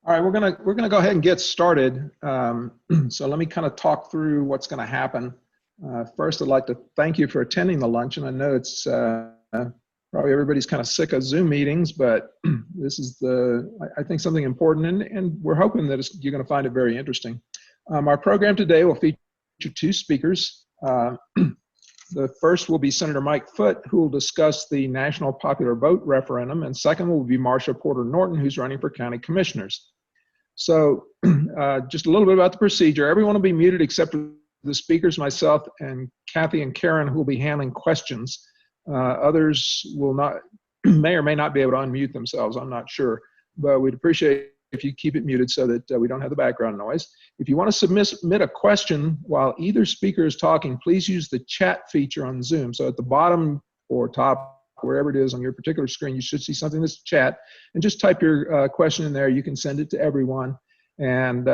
All right, we're gonna go ahead and get started. So let me kind of talk through what's going to happen. First, I'd like to thank you for attending the luncheon. I know it's probably everybody's kind of sick of Zoom meetings, but this is I think something important, and we're hoping that you're going to find it very interesting. Our program today will feature two speakers. The first will be Senator Mike Foote, who will discuss the national popular vote referendum, and second will be Marsha Porter-Norton, who's running for county commissioners. So just a little bit about the procedure. Everyone will be muted except for the speakers, myself, and Kathy and Karen, who will be handling questions. Others will not, may or may not be able to unmute themselves, I'm not sure. But we'd appreciate if you keep it muted so that we don't have the background noise. If you want to submit a question while either speaker is talking, please use the chat feature on Zoom. So at the bottom or top, wherever it is on your particular screen, you should see something that's chat, and just type your question in there. You can send it to everyone, and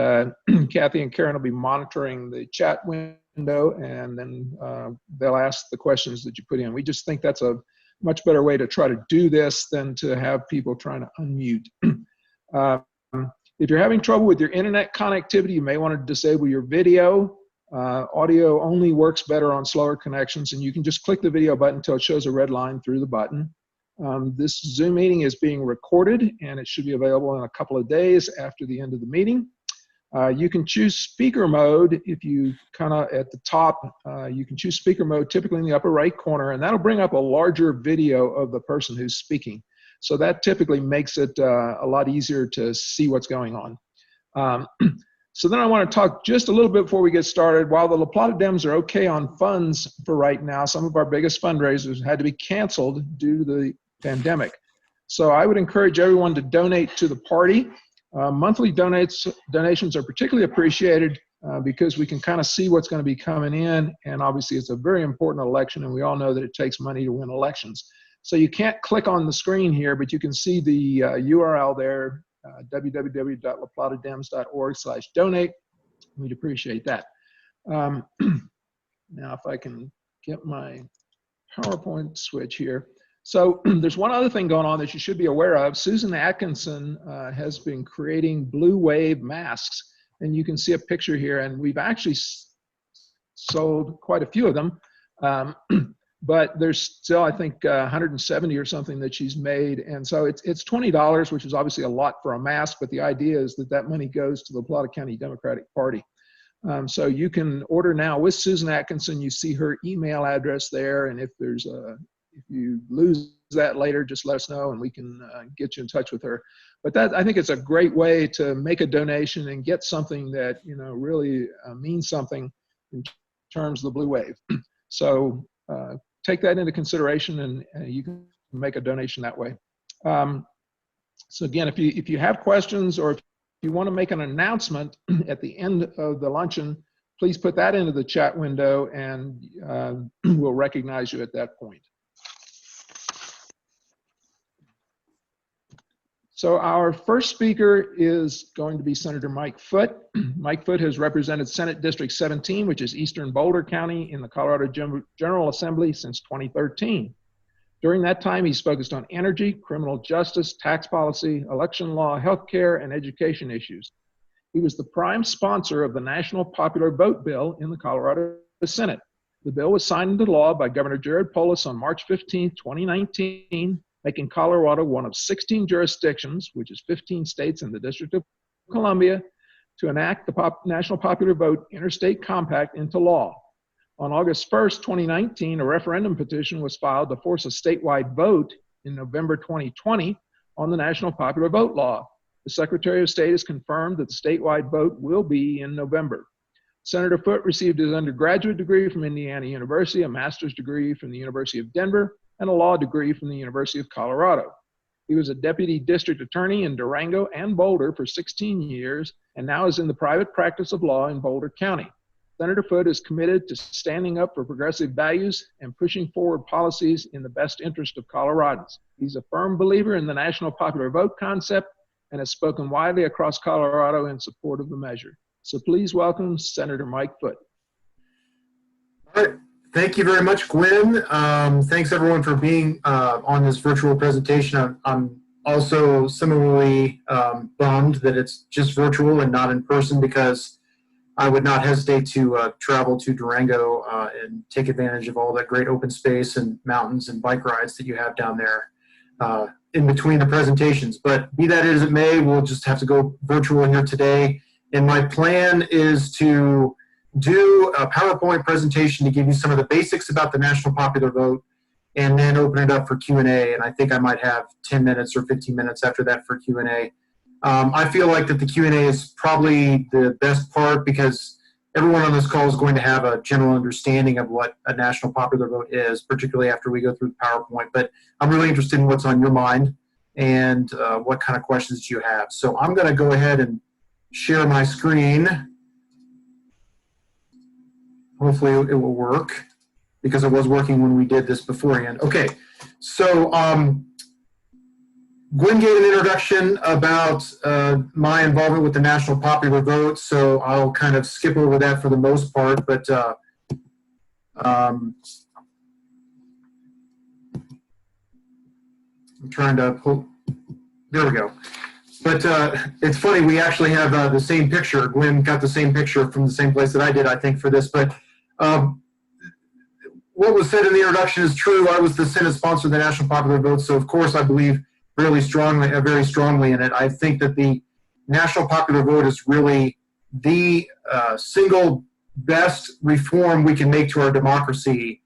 Kathy and Karen will be monitoring the chat window, and then they'll ask the questions that you put in. We just think that's a much better way to try to do this than to have people trying to unmute. If you're having trouble with your internet connectivity, you may want to disable your video. Audio only works better on slower connections, and you can just click the video button until it shows a red line through the button. This Zoom meeting is being recorded, and it should be available in a couple of days after the end of the meeting. You can choose speaker mode. If you kind of at the top, you can choose speaker mode, typically in the upper right corner, and that'll bring up a larger video of the person who's speaking. So that typically makes it a lot easier to see what's going on. So then I want to talk just a little bit before we get started. While the La Plata Dems are okay on funds for right now, some of our biggest fundraisers had to be canceled due to the pandemic. So I would encourage everyone to donate to the party. Monthly donations are particularly appreciated because we can kind of see what's going to be coming in, and obviously it's a very important election, and we all know that it takes money to win elections. So you can't click on the screen here, but you can see the URL there, www.laplatadem's.org/donate. We'd appreciate that. Now, if I can get my PowerPoint switch here. So there's one other thing going on that you should be aware of. Susan Atkinson has been creating blue wave masks, and you can see a picture here, and we've actually sold quite a few of them. But there's still, I think, 170 or something that she's made. And so it's $20, which is obviously a lot for a mask, but the idea is that that money goes to the Plata County Democratic Party. So you can order now with Susan Atkinson. You see her email address there, and if you lose that later, just let us know and we can get you in touch with her. But I think it's a great way to make a donation and get something that really means something in terms of the blue wave. So take that into consideration, and you can make a donation that way. So again, if you have questions, or if you want to make an announcement at the end of the luncheon, please put that into the chat window, and we'll recognize you at that point. So our first speaker is going to be Senator Mike Foote. Mike Foote has represented Senate District 17, which is Eastern Boulder County, in the Colorado General Assembly since 2013. During that time, he's focused on energy, criminal justice, tax policy, election law, healthcare, and education issues. He was the prime sponsor of the National Popular Vote Bill in the Colorado Senate. The bill was signed into law by Governor Jared Polis on March 15, 2019, making Colorado one of 16 jurisdictions, which is 15 states and the District of Columbia, to enact the National Popular Vote Interstate Compact into law. On August 1st, 2019, a referendum petition was filed to force a statewide vote in November 2020 on the National Popular Vote law. The Secretary of State has confirmed that the statewide vote will be in November. Senator Foote received his undergraduate degree from Indiana University, a master's degree from the University of Denver, and a law degree from the University of Colorado. He was a deputy district attorney in Durango and Boulder for 16 years, and now is in the private practice of law in Boulder County. Senator Foote is committed to standing up for progressive values and pushing forward policies in the best interest of Coloradans. He's a firm believer in the national popular vote concept and has spoken widely across Colorado in support of the measure. So please welcome Senator Mike Foote. All right. Thank you very much, Gwen. Thanks everyone for being on this virtual presentation. I'm also similarly bummed that it's just virtual and not in person, because I would not hesitate to travel to Durango and take advantage of all that great open space and mountains and bike rides that you have down there in between the presentations. But be that as it may, we'll just have to go virtual here today. And my plan is to do a PowerPoint presentation to give you some of the basics about the national popular vote, and then open it up for Q&A. And I think I might have 10 minutes or 15 minutes after that for Q&A. I feel like that the Q&A is probably the best part, because everyone on this call is going to have a general understanding of what a national popular vote is, particularly after we go through the PowerPoint. But I'm really interested in what's on your mind and what kind of questions you have. So I'm going to go ahead and share my screen. Hopefully it will work, because it was working when we did this beforehand. Okay, so Gwen gave an introduction about my involvement with the national popular vote, so I'll kind of skip over that for the most part, but I'm trying to pull, there we go. But it's funny, we actually have the same picture. Gwen got the same picture from the same place that I did, I think, for this. But what was said in the introduction is true. I was the Senate sponsor of the national popular vote, so of course I believe very strongly in it. I think that the national popular vote is really the single best reform we can make to our democracy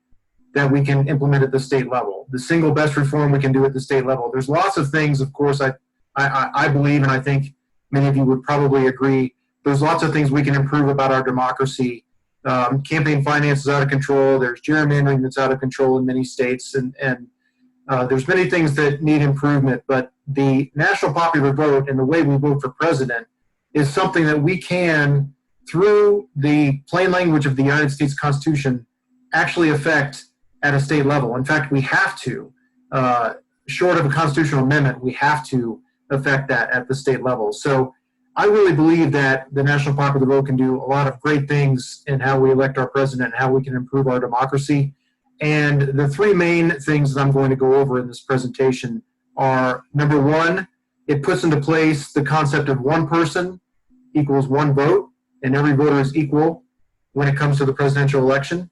that we can implement at the state level. The single best reform we can do at the state level. There's lots of things, of course, I believe, and I think many of you would probably agree, there's lots of things we can improve about our democracy. Campaign finance is out of control. There's gerrymandering that's out of control in many states, and there's many things that need improvement. But the national popular vote and the way we vote for president is something that we can, through the plain language of the United States Constitution, actually affect at a state level. In fact, we have to, short of a constitutional amendment, we have to affect that at the state level. So I really believe that the national popular vote can do a lot of great things in how we elect our president and how we can improve our democracy. And the three main things that I'm going to go over in this presentation are, number one, it puts into place the concept of one person equals one vote, and every voter is equal when it comes to the presidential election.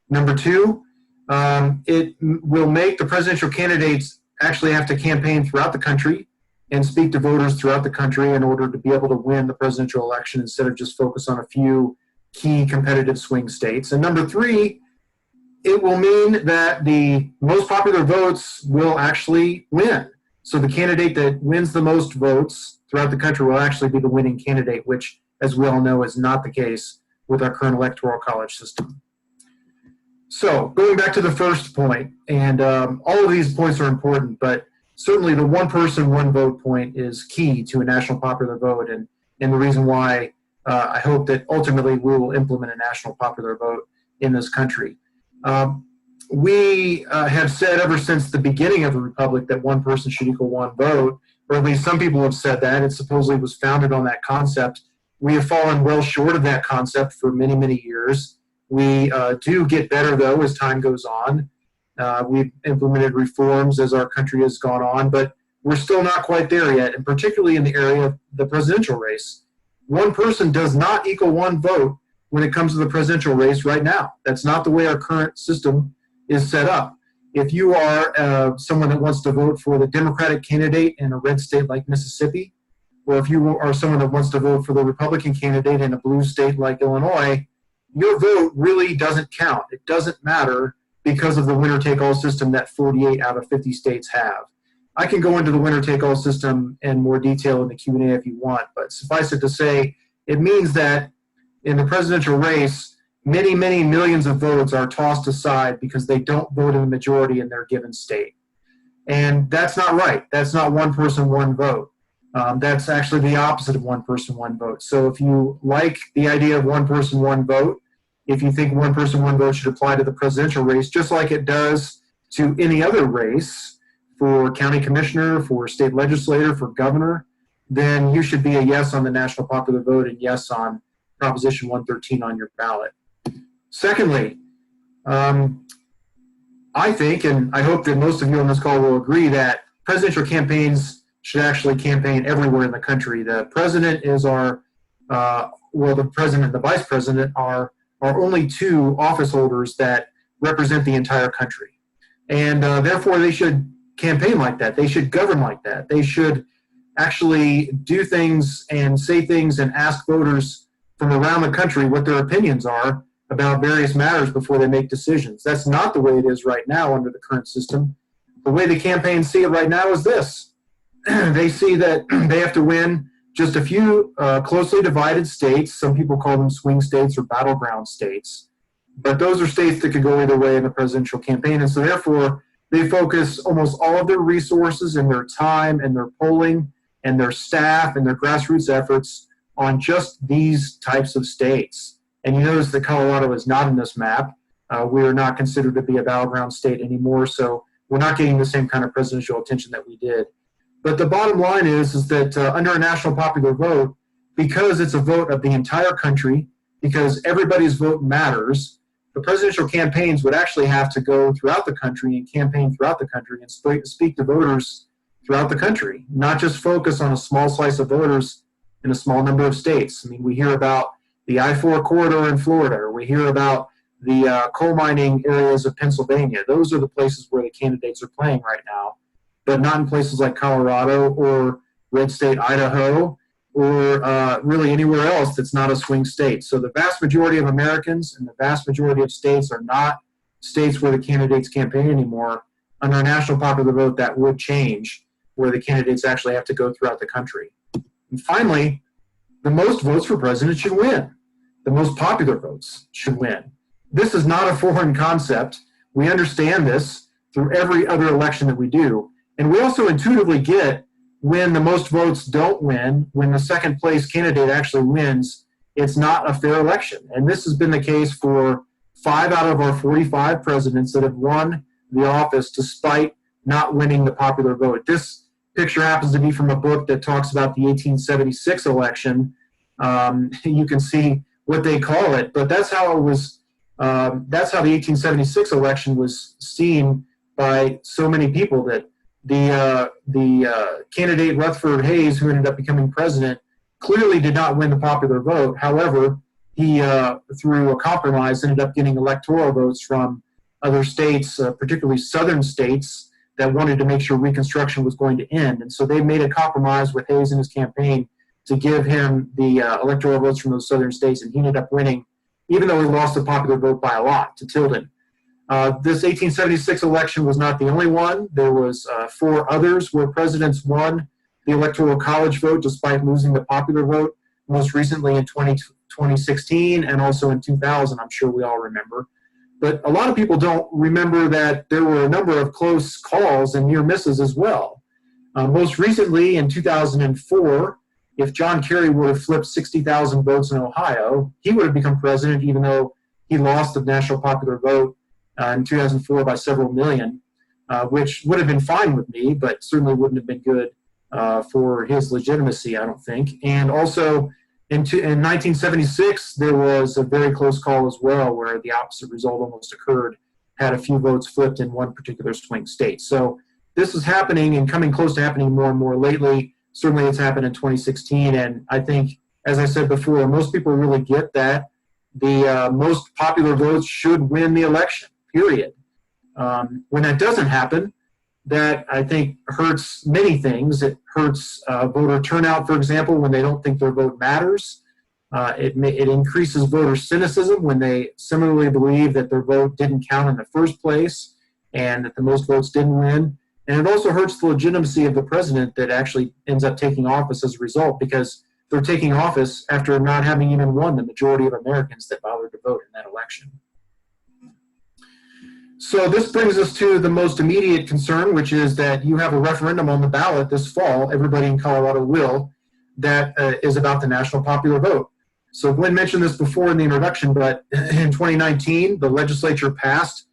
Number two, it will make the presidential candidates actually have to campaign throughout the country and speak to voters throughout the country in order to be able to win the presidential election, instead of just focus on a few key competitive swing states. And number three, it will mean that the most popular votes will actually win. So the candidate that wins the most votes throughout the country will actually be the winning candidate, which, as we all know, is not the case with our current electoral college system. So going back to the first point, and all of these points are important, but certainly the one person, one vote point is key to a national popular vote, and the reason why I hope that ultimately we will implement a national popular vote in this country. We have said ever since the beginning of the republic that one person should equal one vote, or at least some people have said that. It supposedly was founded on that concept. We have fallen well short of that concept for many, many years. We do get better, though, as time goes on. We've implemented reforms as our country has gone on, but we're still not quite there yet, and particularly in the area of the presidential race. One person does not equal one vote when it comes to the presidential race right now. That's not the way our current system is set up. If you are someone that wants to vote for the Democratic candidate in a red state like Mississippi, or if you are someone that wants to vote for the Republican candidate in a blue state like Illinois, your vote really doesn't count. It doesn't matter, because of the winner-take-all system that 48 out of 50 states have. I can go into the winner-take-all system in more detail in the Q&A if you want, but suffice it to say, it means that in the presidential race, many, many millions of votes are tossed aside because they don't vote in the majority in their given state. And that's not right. That's not one person, one vote. That's actually the opposite of one person, one vote. So if you like the idea of one person, one vote, if you think one person, one vote should apply to the presidential race, just like it does to any other race, for county commissioner, for state legislator, for governor, then you should be a yes on the national popular vote and yes on Proposition 113 on your ballot. Secondly, I think, and I hope that most of you on this call will agree, that presidential campaigns should actually campaign everywhere in the country. The president is our, well, the president and the vice president are only two office holders that represent the entire country. And therefore, they should campaign like that. They should govern like that. They should actually do things and say things and ask voters from around the country what their opinions are about various matters before they make decisions. That's not the way it is right now under the current system. The way the campaigns see it right now is this. They see that they have to win just a few closely divided states. Some people call them swing states or battleground states. But those are states that could go either way in the presidential campaign. And so therefore, they focus almost all of their resources and their time and their polling and their staff and their grassroots efforts on just these types of states. And you notice that Colorado is not in this map. We are not considered to be a battleground state anymore, so we're not getting the same kind of presidential attention that we did. But the bottom line is that under a national popular vote, because it's a vote of the entire country, because everybody's vote matters, the presidential campaigns would actually have to go throughout the country and campaign throughout the country and speak to voters throughout the country, not just focus on a small slice of voters in a small number of states. I mean, we hear about the I-4 corridor in Florida, or we hear about the coal mining areas of Pennsylvania. Those are the places where the candidates are playing right now, but not in places like Colorado or red state Idaho or really anywhere else that's not a swing state. So the vast majority of Americans and the vast majority of states are not states where the candidates campaign anymore. Under a national popular vote, that would change, where the candidates actually have to go throughout the country. And finally, the most votes for president should win. The most popular votes should win. This is not a foreign concept. We understand this through every other election that we do. And we also intuitively get when the most votes don't win, when the second place candidate actually wins, it's not a fair election. And this has been the case for 5 out of our 45 presidents that have won the office despite not winning the popular vote. This picture happens to be from a book that talks about the 1876 election. You can see what they call it, but that's how it was. That's how the 1876 election was seen by so many people, that the candidate Rutherford Hayes, who ended up becoming president, clearly did not win the popular vote. However, he, through a compromise, ended up getting electoral votes from other states, particularly southern states, that wanted to make sure Reconstruction was going to end. And so they made a compromise with Hayes in his campaign to give him the electoral votes from those southern states, and he ended up winning, even though he lost the popular vote by a lot to Tilden. This 1876 election was not the only one. There was 4 others where presidents won the Electoral College vote despite losing the popular vote, most recently in 2016 and also in 2000, I'm sure we all remember. But a lot of people don't remember that there were a number of close calls and near misses as well. Most recently in 2004, if John Kerry would have flipped 60,000 votes in Ohio, he would have become president, even though he lost the national popular vote in 2004 by several million, which would have been fine with me, but certainly wouldn't have been good for his legitimacy, I don't think. And also in 1976, there was a very close call as well, where the opposite result almost occurred, had a few votes flipped in one particular swing state. So this is happening and coming close to happening more and more lately. Certainly it's happened in 2016, and I think, as I said before, most people really get that the most popular votes should win the election, period. When that doesn't happen, that I think hurts many things. It hurts voter turnout, for example, when they don't think their vote matters. It increases voter cynicism when they similarly believe that their vote didn't count in the first place and that the most votes didn't win. And it also hurts the legitimacy of the president that actually ends up taking office as a result, because they're taking office after not having even won the majority of Americans that bothered to vote in that election. So this brings us to the most immediate concern, which is that you have a referendum on the ballot this fall, everybody in Colorado will, that is about the national popular vote. So Glenn mentioned this before in the introduction, but in 2019, the legislature passed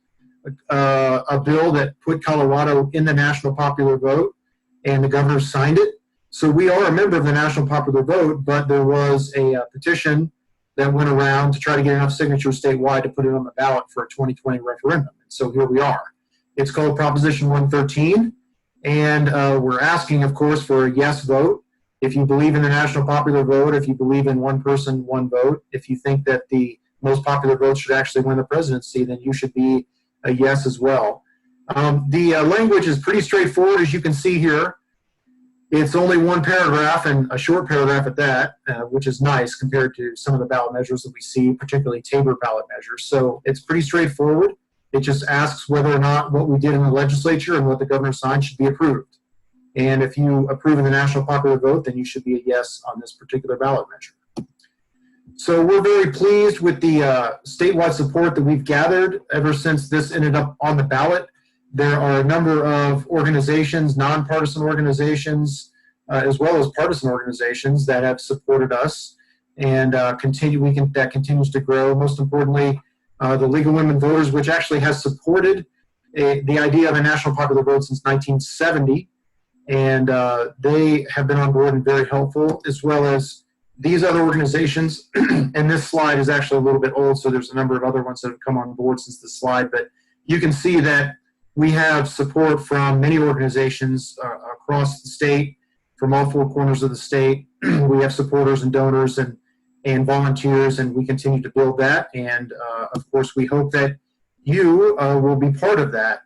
a bill that put Colorado in the national popular vote, and the governor signed it. So we are a member of the national popular vote, but there was a petition that went around to try to get enough signatures statewide to put it on the ballot for a 2020 referendum. And so here we are. It's called Proposition 113. And we're asking, of course, for a yes vote. If you believe in the national popular vote, if you believe in one person, one vote, if you think that the most popular vote should actually win the presidency, then you should be a yes as well. The language is pretty straightforward, as you can see here. It's only one paragraph, and a short paragraph at that, which is nice compared to some of the ballot measures that we see, particularly Tabor ballot measures. So it's pretty straightforward. It just asks whether or not what we did in the legislature and what the governor signed should be approved. And if you approve of the national popular vote, then you should be a yes on this particular ballot measure. So we're very pleased with the statewide support that we've gathered ever since this ended up on the ballot. There are a number of organizations, nonpartisan organizations, as well as partisan organizations that have supported us, and that continues to grow. Most importantly, the League of Women Voters, which actually has supported the idea of a national popular vote since 1970, and they have been on board and very helpful, as well as these other organizations. And this slide is actually a little bit old, so there's a number of other ones that have come on board since this slide, but you can see that we have support from many organizations across the state, from all four corners of the state. We have supporters and donors and volunteers, and we continue to build that. And of course, we hope that you will be part of that.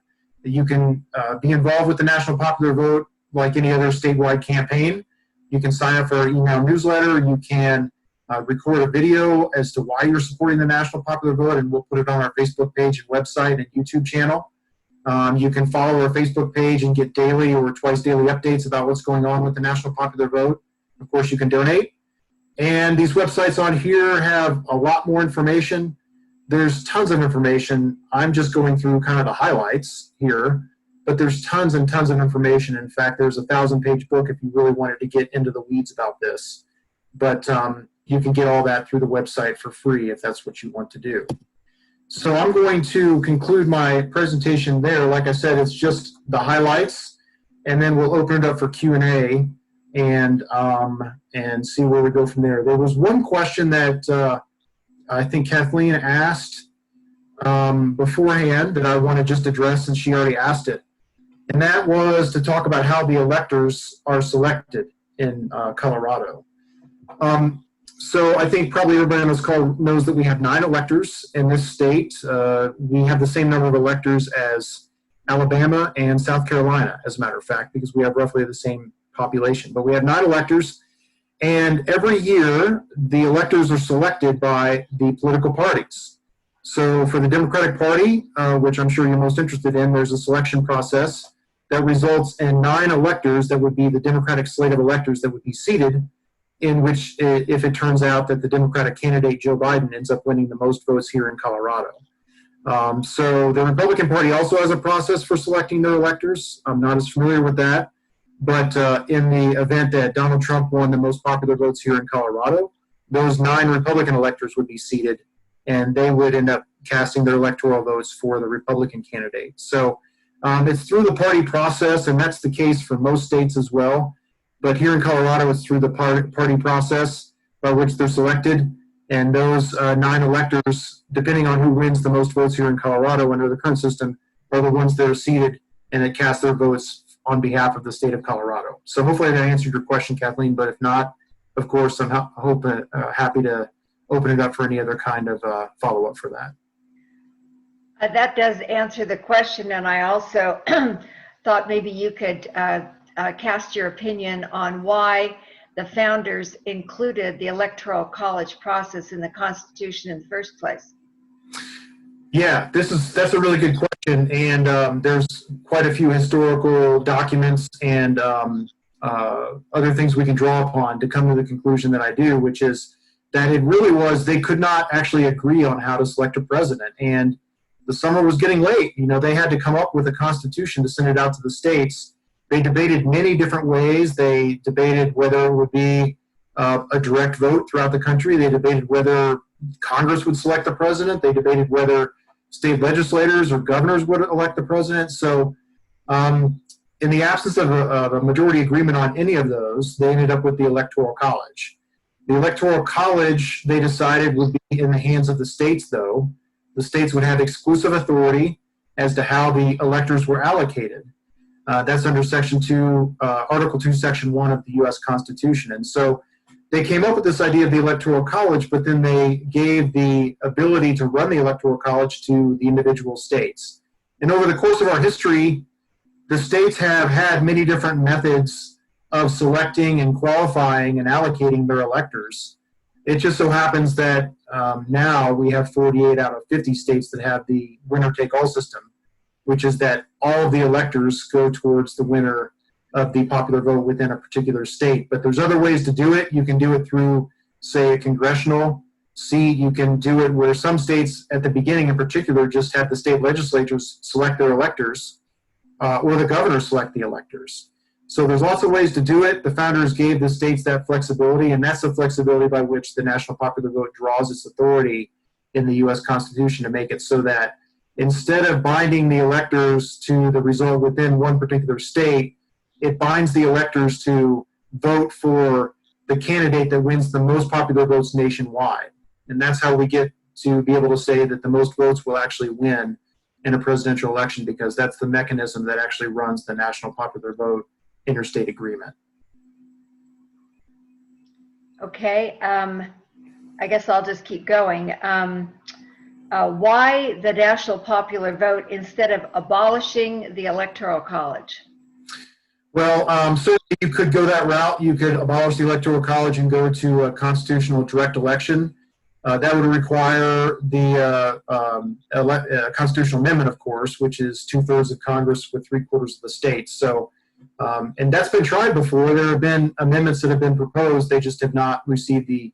That you can be involved with the National Popular Vote like any other statewide campaign. You can sign up for our email newsletter. You can record a video as to why you're supporting the National Popular Vote, and we'll put it on our Facebook page and website and YouTube channel. You can follow our Facebook page and get daily or twice daily updates about what's going on with the National Popular Vote. Of course, you can donate. And these websites on here have a lot more information. There's tons of information. I'm just going through kind of the highlights here, but there's tons and tons of information. In fact, there's a 1,000-page book if you really wanted to get into the weeds about this. But you can get all that through the website for free if that's what you want to do. So I'm going to conclude my presentation there. Like I said, it's just the highlights, and then we'll open it up for Q&A and see where we go from there. There was one question that I think Kathleen asked beforehand that I want to just address, and she already asked it. And that was to talk about how the electors are selected in Colorado. So I think probably everybody on this call knows that we have 9 electors in this state. We have the same number of electors as Alabama and South Carolina, as a matter of fact, because we have roughly the same population. But we have 9 electors, and every year the electors are selected by the political parties. So for the Democratic Party, which I'm sure you're most interested in, there's a selection process that results in 9 electors that would be the Democratic slate of electors that would be seated, in which, if it turns out that the Democratic candidate, Joe Biden, ends up winning the most votes here in Colorado. So the Republican Party also has a process for selecting their electors. I'm not as familiar with that. But in the event that Donald Trump won the most popular votes here in Colorado, those 9 Republican electors would be seated, and they would end up casting their electoral votes for the Republican candidate. So it's through the party process, and that's the case for most states as well. But here in Colorado, it's through the party process by which they're selected. And those 9 electors, depending on who wins the most votes here in Colorado under the current system, are the ones that are seated and that cast their votes on behalf of the state of Colorado. So hopefully that answered your question, Kathleen. But if not, of course, I'm happy to open it up for any other kind of follow-up for that. That does answer the question. And I also thought maybe you could cast your opinion on why the founders included the Electoral College process in the Constitution in the first place. Yeah, that's a really good question, and there's quite a few historical documents and other things we can draw upon to come to the conclusion that I do, which is that it really was they could not actually agree on how to select a president, and the summer was getting late. You know, they had to come up with a constitution to send it out to the states. They debated many different ways. They debated whether it would be a direct vote throughout the country. They debated whether Congress would select the president. They debated whether state legislators or governors would elect the president. So in the absence of a majority agreement on any of those, they ended up with the Electoral College. The Electoral College, they decided, would be in the hands of the states, though. The states would have exclusive authority as to how the electors were allocated. That's under Section 2, Article 2, Section 1 of the U.S. Constitution. And so they came up with this idea of the Electoral College, but then they gave the ability to run the Electoral College to the individual states. And over the course of our history, the states have had many different methods of selecting and qualifying and allocating their electors. It just so happens that now we have 48 out of 50 states that have the winner-take-all system, which is that all of the electors go towards the winner of the popular vote within a particular state. But there's other ways to do it. You can do it through, say, a congressional seat. You can do it where some states at the beginning in particular just have the state legislatures select their electors, or the governor select the electors. So there's lots of ways to do it. The founders gave the states that flexibility, and that's the flexibility by which the national popular vote draws its authority in the U.S. Constitution to make it so that instead of binding the electors to the result within one particular state, it binds the electors to vote for the candidate that wins the most popular votes nationwide. And that's how we get to be able to say that the most votes will actually win in a presidential election, because that's the mechanism that actually runs the national popular vote interstate agreement. Okay, I guess I'll just keep going. Why the national popular vote instead of abolishing the Electoral College? Well, certainly you could go that route. You could abolish the Electoral College and go to a constitutional direct election. That would require the constitutional amendment, of course, which is 2/3 of Congress with 3/4 of the states. So, and that's been tried before. There have been amendments that have been proposed. They just have not received the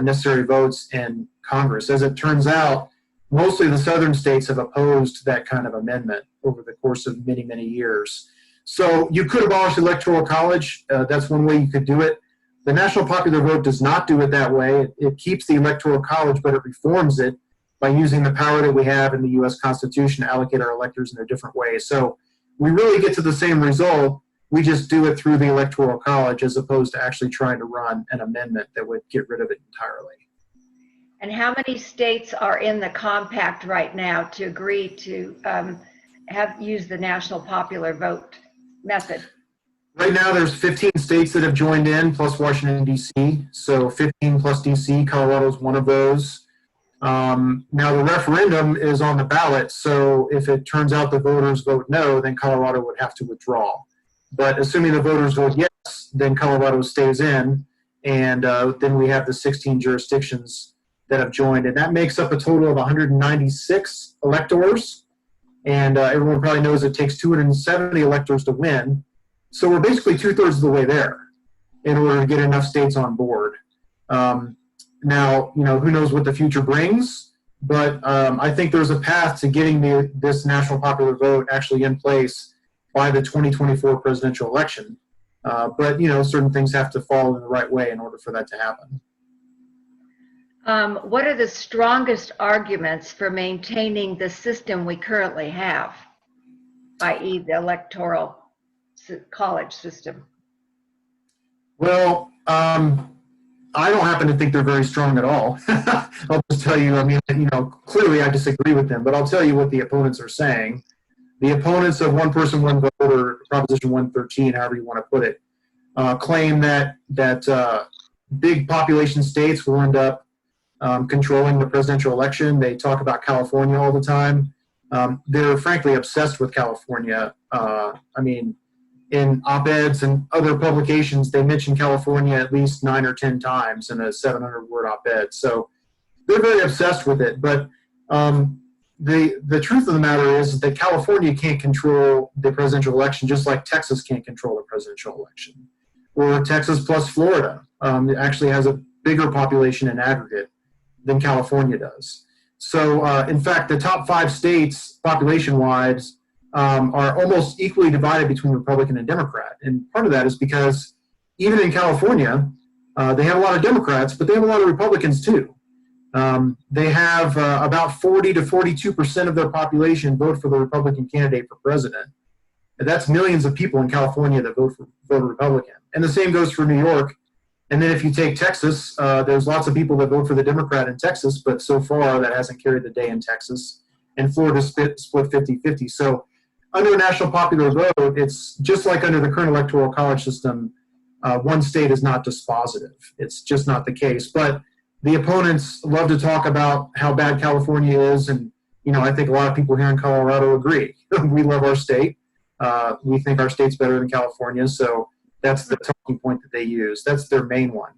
necessary votes in Congress. As it turns out, mostly the southern states have opposed that kind of amendment over the course of many, many years. So you could abolish the Electoral College. That's one way you could do it. The national popular vote does not do it that way. It keeps the Electoral College, but it reforms it by using the power that we have in the U.S. Constitution to allocate our electors in a different way. So we really get to the same result. We just do it through the Electoral College as opposed to actually trying to run an amendment that would get rid of it entirely. And how many states are in the compact right now to agree to use the national popular vote method? Right now, there's 15 states that have joined in, plus Washington, D.C. So 15 plus D.C. Colorado is one of those. Now, the referendum is on the ballot, so if it turns out the voters vote no, then Colorado would have to withdraw. But assuming the voters vote yes, then Colorado stays in, and then we have the 16 jurisdictions that have joined, and that makes up a total of 196 electors. And everyone probably knows it takes 270 electors to win. So we're basically 2/3 of the way there in order to get enough states on board. Now, who knows what the future brings, but I think there's a path to getting this national popular vote actually in place by the 2024 presidential election. But, certain things have to fall in the right way in order for that to happen. What are the strongest arguments for maintaining the system we currently have, i.e. the Electoral College system? Well, I don't happen to think they're very strong at all. I'll just tell you, clearly I disagree with them, but I'll tell you what the opponents are saying. The opponents of one person, one vote, or Proposition 113, however you want to put it, claim that big population states will end up controlling the presidential election. They talk about California all the time. They're frankly obsessed with California. In op-eds and other publications, they mention California at least 9 or 10 times in a 700-word op-ed. So they're very obsessed with it. But the truth of the matter is that California can't control the presidential election, just like Texas can't control the presidential election. Or Texas plus Florida actually has a bigger population in aggregate than California does. So, in fact, the top 5 states, population-wise, are almost equally divided between Republican and Democrat. And part of that is because even in California, they have a lot of Democrats, but they have a lot of Republicans too. They have about 40 to 42% of their population vote for the Republican candidate for president. And that's millions of people in California that vote Republican. And the same goes for New York. And then if you take Texas, there's lots of people that vote for the Democrat in Texas, but so far that hasn't carried the day in Texas. And Florida's split 50-50. So under a national popular vote, it's just like under the current electoral college system. One state is not dispositive. It's just not the case. But the opponents love to talk about how bad California is, and I think a lot of people here in Colorado agree. We love our state. We think our state's better than California, so that's the talking point that they use. That's their main one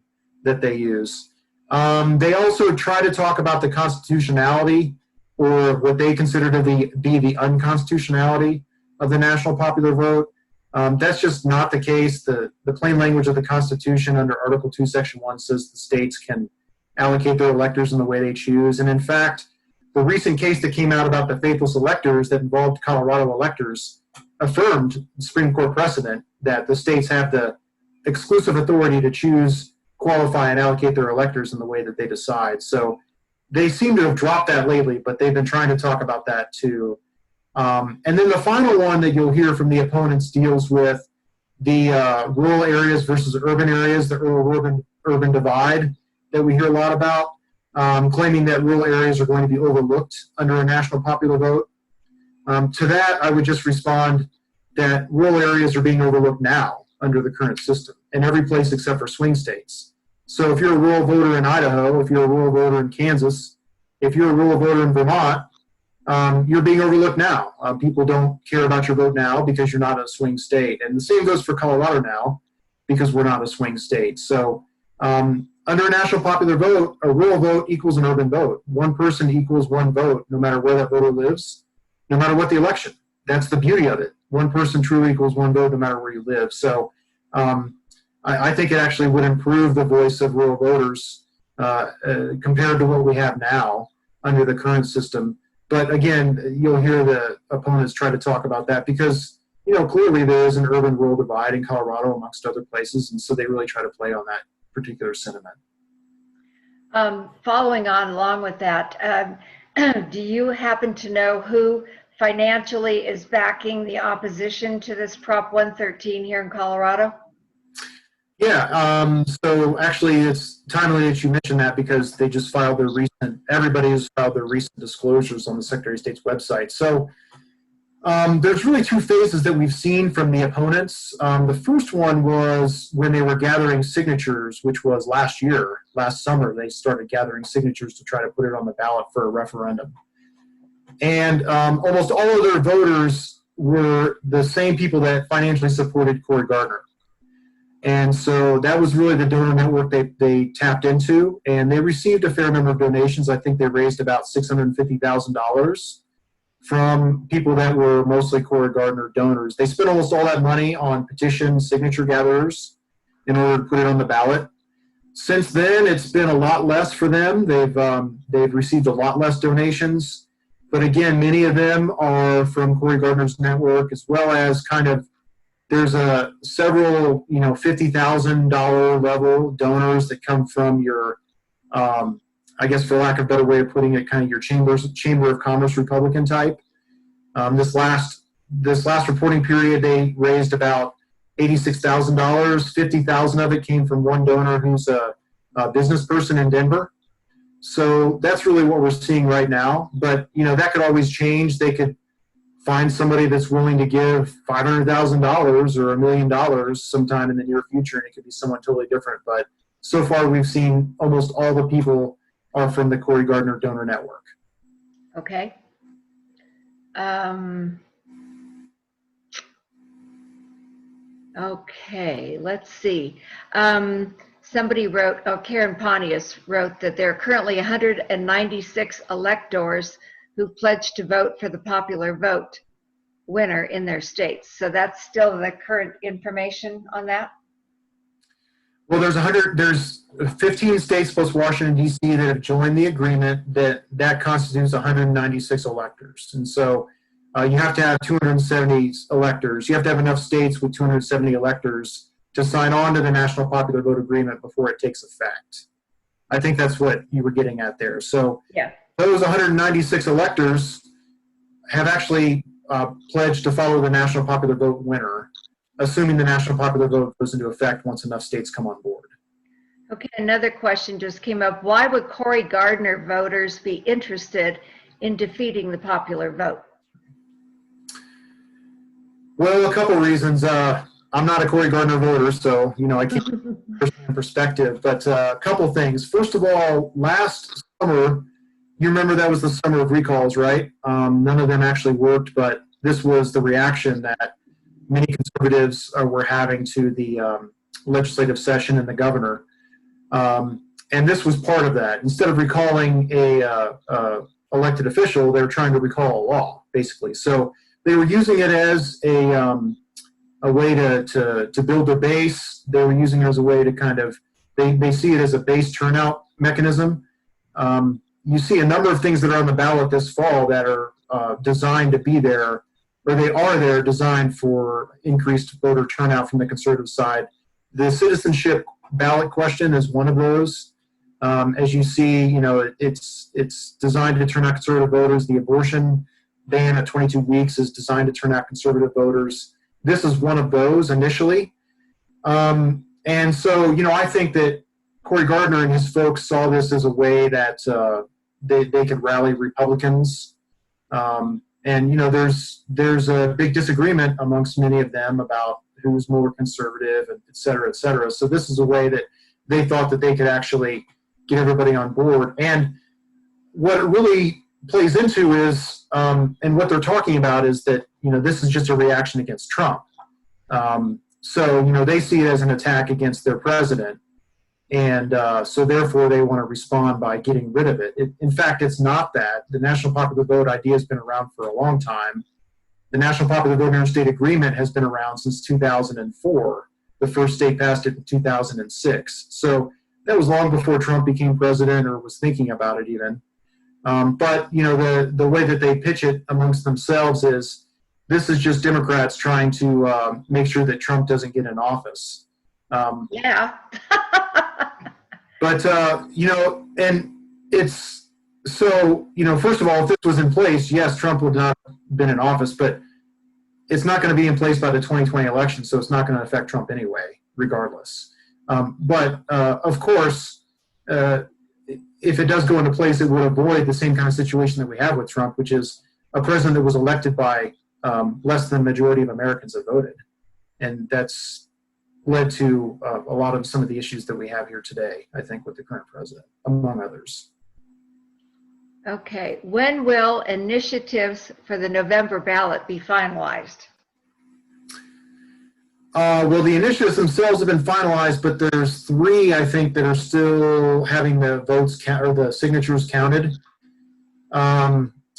that they use. They also try to talk about the constitutionality, or what they consider to be the unconstitutionality of the national popular vote. That's just not the case. The plain language of the Constitution under Article 2, Section 1 says the states can allocate their electors in the way they choose. And in fact, the recent case that came out about the faithless electors that involved Colorado electors affirmed the Supreme Court precedent that the states have the exclusive authority to choose, qualify, and allocate their electors in the way that they decide. So they seem to have dropped that lately, but they've been trying to talk about that too. And then the final one that you'll hear from the opponents deals with the rural areas versus urban areas, the rural-urban divide that we hear a lot about, claiming that rural areas are going to be overlooked under a national popular vote. To that, I would just respond that rural areas are being overlooked now under the current system in every place except for swing states. So if you're a rural voter in Idaho, if you're a rural voter in Kansas, if you're a rural voter in Vermont, you're being overlooked now. People don't care about your vote now because you're not a swing state. And the same goes for Colorado now because we're not a swing state. So under a national popular vote, a rural vote equals an urban vote. One person equals one vote, no matter where that voter lives, no matter what the election. That's the beauty of it. One person truly equals one vote, no matter where you live. So I think it actually would improve the voice of rural voters compared to what we have now under the current system. But again, you'll hear the opponents try to talk about that because, clearly there is an urban-rural divide in Colorado amongst other places, and so they really try to play on that particular sentiment. Following on along with that, do you happen to know who financially is backing the opposition to this Prop 113 here in Colorado? Yeah, so actually it's timely that you mentioned that because they just filed everybody has filed their recent disclosures on the Secretary of State's website. So there's really two phases that we've seen from the opponents. The first one was when they were gathering signatures, which was last summer, they started gathering signatures to try to put it on the ballot for a referendum. And almost all of their voters were the same people that financially supported Cory Gardner. And so that was really the donor network they tapped into, and they received a fair number of donations. I think they raised about $650,000 from people that were mostly Cory Gardner donors. They spent almost all that money on petition signature gatherers in order to put it on the ballot. Since then, it's been a lot less for them. They've received a lot less donations, but again, many of them are from Cory Gardner's network, as well as there's several $50,000 level donors that come from your I guess for lack of a better way of putting it, kind of your Chamber of Commerce Republican type. This last reporting period, they raised about $86,000. $50,000 of it came from one donor who's a business person in Denver. So that's really what we're seeing right now. But that could always change. They could find somebody that's willing to give $500,000 or $1 million sometime in the near future, and it could be someone totally different. But so far, we've seen almost all the people are from the Cory Gardner donor network. Okay. Okay, let's see. Somebody wrote, Karen Pontius wrote that there are currently 196 electors who pledged to vote for the popular vote winner in their states. So that's still the current information on that? Well, there's 15 states plus Washington, D.C. that have joined the agreement that constitutes 196 electors. And so you have to have 270 electors. You have to have enough states with 270 electors to sign on to the National Popular Vote Agreement before it takes effect. I think that's what you were getting at there. So yeah, those 196 electors have actually pledged to follow the National Popular Vote winner, assuming the National Popular Vote goes into effect once enough states come on board. Okay, another question just came up. Why would Cory Gardner voters be interested in defeating the popular vote? Well, a couple reasons. I'm not a Cory Gardner voter, so I can't put in perspective. But a couple things. First of all, last summer, you remember that was the summer of recalls, right? None of them actually worked, but this was the reaction that many conservatives were having to the legislative session and the governor. And this was part of that. Instead of recalling a elected official, they were trying to recall a law, basically. So they were using it as a way to build their base. They were using it as a way to kind of, they see it as a base turnout mechanism. You see a number of things that are on the ballot this fall that are designed to be there, or they are there designed for increased voter turnout from the conservative side. The citizenship ballot question is one of those. As you see, it's designed to turn out conservative voters. The abortion ban at 22 weeks is designed to turn out conservative voters. This is one of those initially. And so, I think that Cory Gardner and his folks saw this as a way that they could rally Republicans. And, there's a big disagreement amongst many of them about who's more conservative, and et cetera, et cetera. So this is a way that they thought that they could actually get everybody on board. And what it really plays into is, and what they're talking about is that, this is just a reaction against Trump. So, they see it as an attack against their president. And so therefore they want to respond by getting rid of it. In fact, it's not that. The national popular vote idea has been around for a long time. The national popular vote interstate agreement has been around since 2004. The first state passed it in 2006. So that was long before Trump became president or was thinking about it even. But, the way that they pitch it amongst themselves is this is just Democrats trying to make sure that Trump doesn't get in office. Yeah. But, and it's so, first of all, if this was in place, yes, Trump would not have been in office, but it's not going to be in place by the 2020 election, so it's not going to affect Trump anyway, regardless. But, of course, if it does go into place, it would avoid the same kind of situation that we have with Trump, which is a president that was elected by less than the majority of Americans that voted. And that's led to a lot of some of the issues that we have here today, I think, with the current president, among others. Okay. When will initiatives for the November ballot be finalized? Well, the initiatives themselves have been finalized, but there's 3, I think, that are still having the votes or the signatures counted.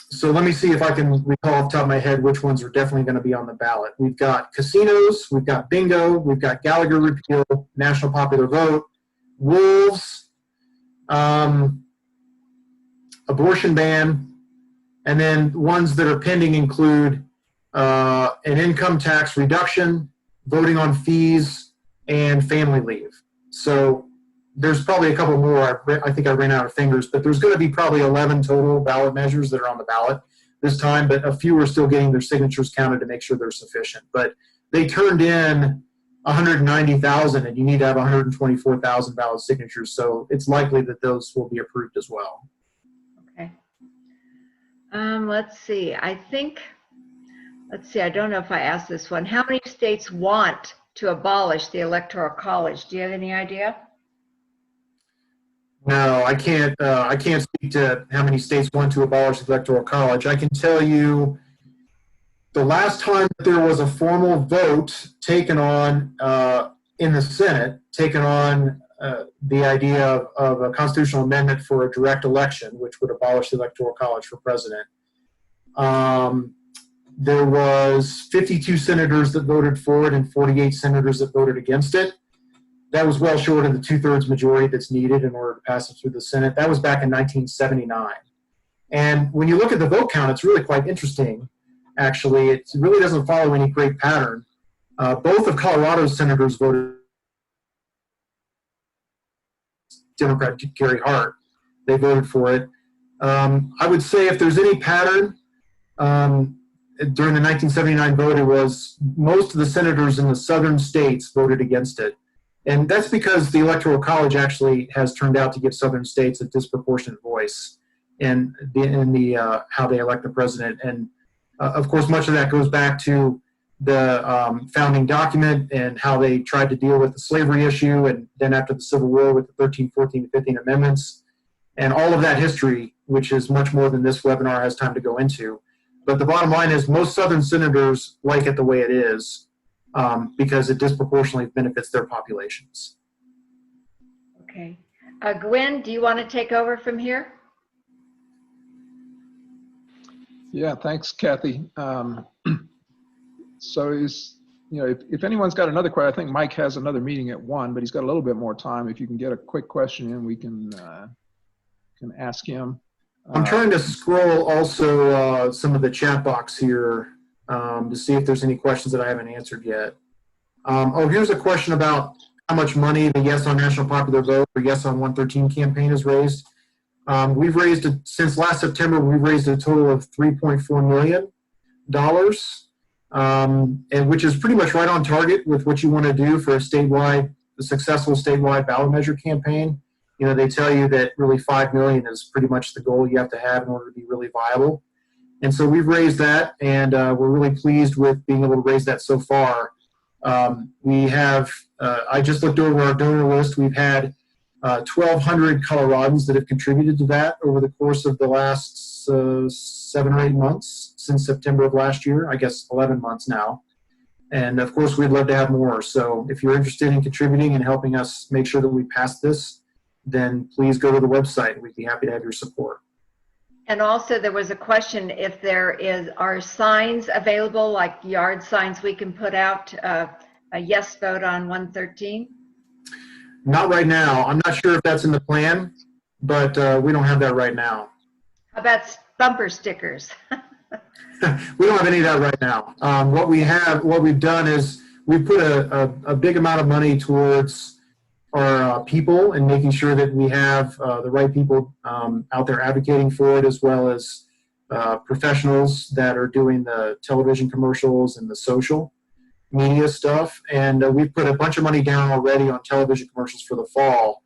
So let me see if I can recall off the top of my head which ones are definitely going to be on the ballot. We've got casinos, we've got bingo, we've got Gallagher repeal, national popular vote, wolves, abortion ban, and then ones that are pending include an income tax reduction, voting on fees, and family leave. So there's probably a couple more. I think I ran out of fingers, but there's going to be probably 11 total ballot measures that are on the ballot this time, but a few are still getting their signatures counted to make sure they're sufficient. But they turned in 190,000, and you need to have 124,000 valid signatures, so it's likely that those will be approved as well. Okay. Let's see. I don't know if I asked this one. How many states want to abolish the Electoral College? Do you have any idea? No, I can't speak to how many states want to abolish the Electoral College. I can tell you the last time that there was a formal vote taken on in the Senate, taken on the idea of a constitutional amendment for a direct election, which would abolish the Electoral College for president. There was 52 senators that voted for it and 48 senators that voted against it. That was well short of the 2/3 majority that's needed in order to pass it through the Senate. That was back in 1979. And when you look at the vote count, it's really quite interesting, actually. It really doesn't follow any great pattern. Both of Colorado's senators voted Democrat Gary Hart. They voted for it. I would say if there's any pattern, during the 1979 vote, it was most of the senators in the southern states voted against it. And that's because the Electoral College actually has turned out to give southern states a disproportionate voice in how they elect the president. And of course, much of that goes back to founding document and how they tried to deal with the slavery issue, and then after the Civil War with the 13, 14, and 15 amendments, and all of that history, which is much more than this webinar has time to go into. But the bottom line is most Southern senators like it the way it is because it disproportionately benefits their populations. Okay. Gwen, do you want to take over from here? Yeah, thanks, Kathy. So if anyone's got another question, I think Mike has another meeting at 1, but he's got a little bit more time. If you can get a quick question in, we can ask him. I'm trying to scroll also some of the chat box here to see if there's any questions that I haven't answered yet. Oh, here's a question about how much money the Yes on National Popular Vote or Yes on 113 campaign has raised. We've raised, since last September, we've raised a total of $3.4 million, and which is pretty much right on target with what you want to do for a successful statewide ballot measure campaign. You know, they tell you that really 5 million is pretty much the goal you have to have in order to be really viable. And so we've raised that, and we're really pleased with being able to raise that so far. We have, I just looked over our donor list. We've had 1,200 Coloradans that have contributed to that over the course of the last 7 or 8 months since September of last year, I guess 11 months now. And of course, we'd love to have more. So if you're interested in contributing and helping us make sure that we pass this, then please go to the website. We'd be happy to have your support. And also there was a question if are signs available, like yard signs we can put out, a yes vote on 113? Not right now. I'm not sure if that's in the plan, but we don't have that right now. How about bumper stickers? We don't have any of that right now. What we've done is we put a big amount of money towards our people and making sure that we have the right people out there advocating for it, as well as professionals that are doing the television commercials and the social media stuff. And we've put a bunch of money down already on television commercials for the fall.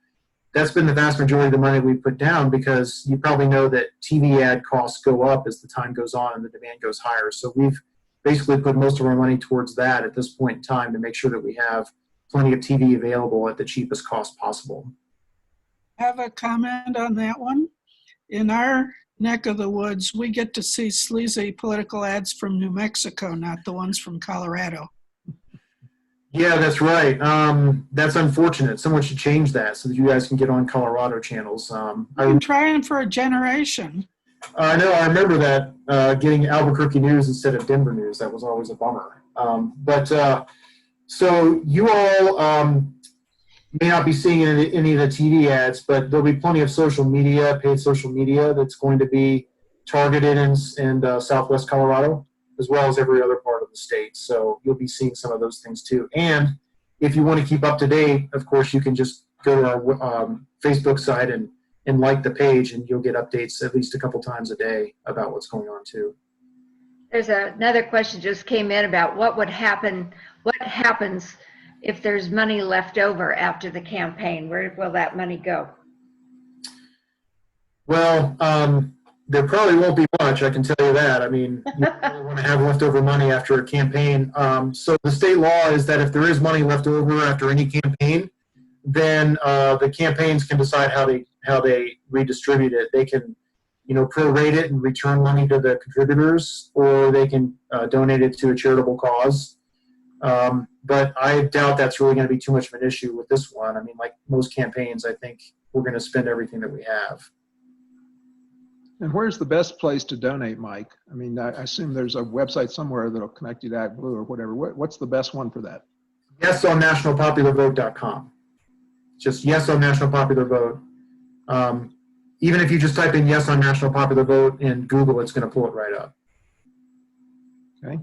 That's been the vast majority of the money we put down, because you probably know that TV ad costs go up as the time goes on and the demand goes higher. So we've basically put most of our money towards that at this point in time to make sure that we have plenty of TV available at the cheapest cost possible. I have a comment on that one. In our neck of the woods, we get to see sleazy political ads from New Mexico, not the ones from Colorado. Yeah, that's right. That's unfortunate. Someone should change that so that you guys can get on Colorado channels. I've been trying for a generation. I know. I remember that getting Albuquerque news instead of Denver news. That was always a bummer. So you all may not be seeing any of the TV ads, but there'll be plenty of social media, paid social media, that's going to be targeted in Southwest Colorado, as well as every other part of the state. So you'll be seeing some of those things too. And if you want to keep up to date, of course, you can just go to our Facebook site and like the page, and you'll get updates at least a couple times a day about what's going on too. There's another question just came in about what happens if there's money left over after the campaign. Where will that money go? Well, there probably won't be much, I can tell you that. I mean, you don't want to have leftover money after a campaign. So the state law is that if there is money left over after any campaign, then the campaigns can decide how they redistribute it. They can, prorate it and return money to the contributors, or they can donate it to a charitable cause. But I doubt that's really going to be too much of an issue with this one. I mean, like most campaigns, I think we're going to spend everything that we have. And where's the best place to donate, Mike? I mean, I assume there's a website somewhere that'll connect you to ActBlue or whatever. What's the best one for that? YesOnNationalPopularVote.com. Just Yes on National Popular Vote. Even if you just type in Yes on National Popular Vote in Google, it's going to pull it right up. Okay.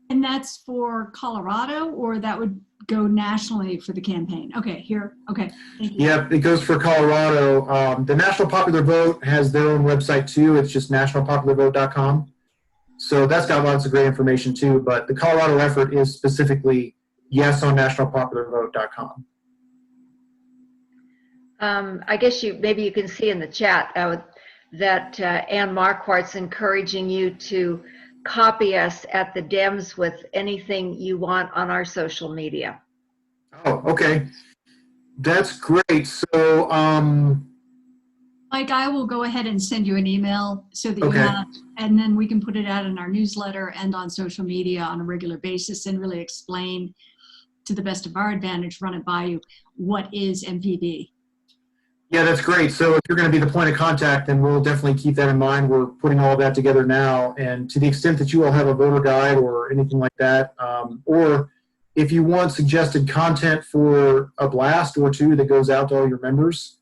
And that's for Colorado, or that would go nationally for the campaign? Okay, here. Okay, thank you. Yep, it goes for Colorado. The National Popular Vote has their own website too. It's just nationalpopularvote.com. So that's got lots of great information too. But the Colorado effort is specifically YesOnNationalPopularVote.com. I guess maybe you can see in the chat that Ann Marquardt's encouraging you to copy us at the Dems with anything you want on our social media. Oh, okay. That's great. So, Mike, I will go ahead and send you an email so that you Okay. have, and then we can put it out in our newsletter and on social media on a regular basis and really explain to the best of our advantage, run it by you, what is MPD. yeah, that's great. So if you're going to be the point of contact, then we'll definitely keep that in mind. We're putting all that together now. And to the extent that you all have a voter guide or anything like that, or if you want suggested content for a blast or two that goes out to all your members,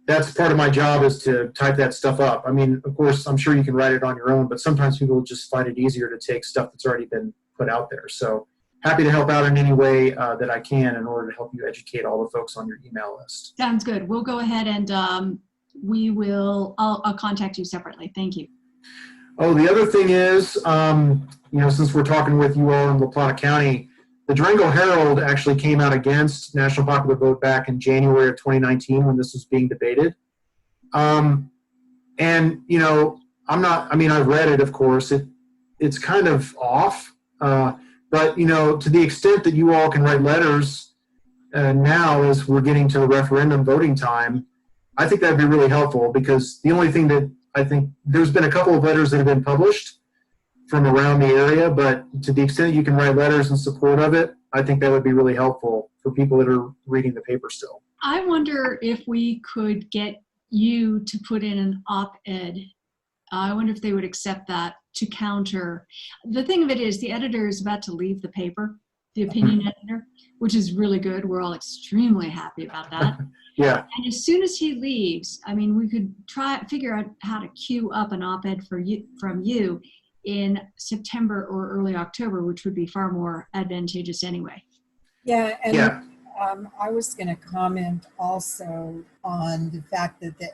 that's part of my job, is to type that stuff up. I mean, of course, I'm sure you can write it on your own, but sometimes people just find it easier to take stuff that's already been put out there. So happy to help out in any way that I can in order to help you educate all the folks on your email list. Sounds good. We'll go ahead and I'll contact you separately. Thank you. Oh, the other thing is, since we're talking with you all in La Plata County, the Durango Herald actually came out against national popular vote back in January of 2019 when this was being debated. I've read it, of course. It's kind of off. But, to the extent that you all can write letters now as we're getting to referendum voting time, I think that'd be really helpful, because the only thing that I think, there's been a couple of letters that have been published from around the area, but to the extent you can write letters in support of it, I think that would be really helpful for people that are reading the paper still. I wonder if we could get you to put in an op-ed. I wonder if they would accept that to counter. The thing of it is, the editor is about to leave the paper, the opinion editor, which is really good. We're all extremely happy about that. Yeah. And as soon as he leaves, I mean, we could figure out how to queue up an op-ed from you in September or early October, which would be far more advantageous anyway. Yeah, and Yeah. I was going to comment also on the fact that the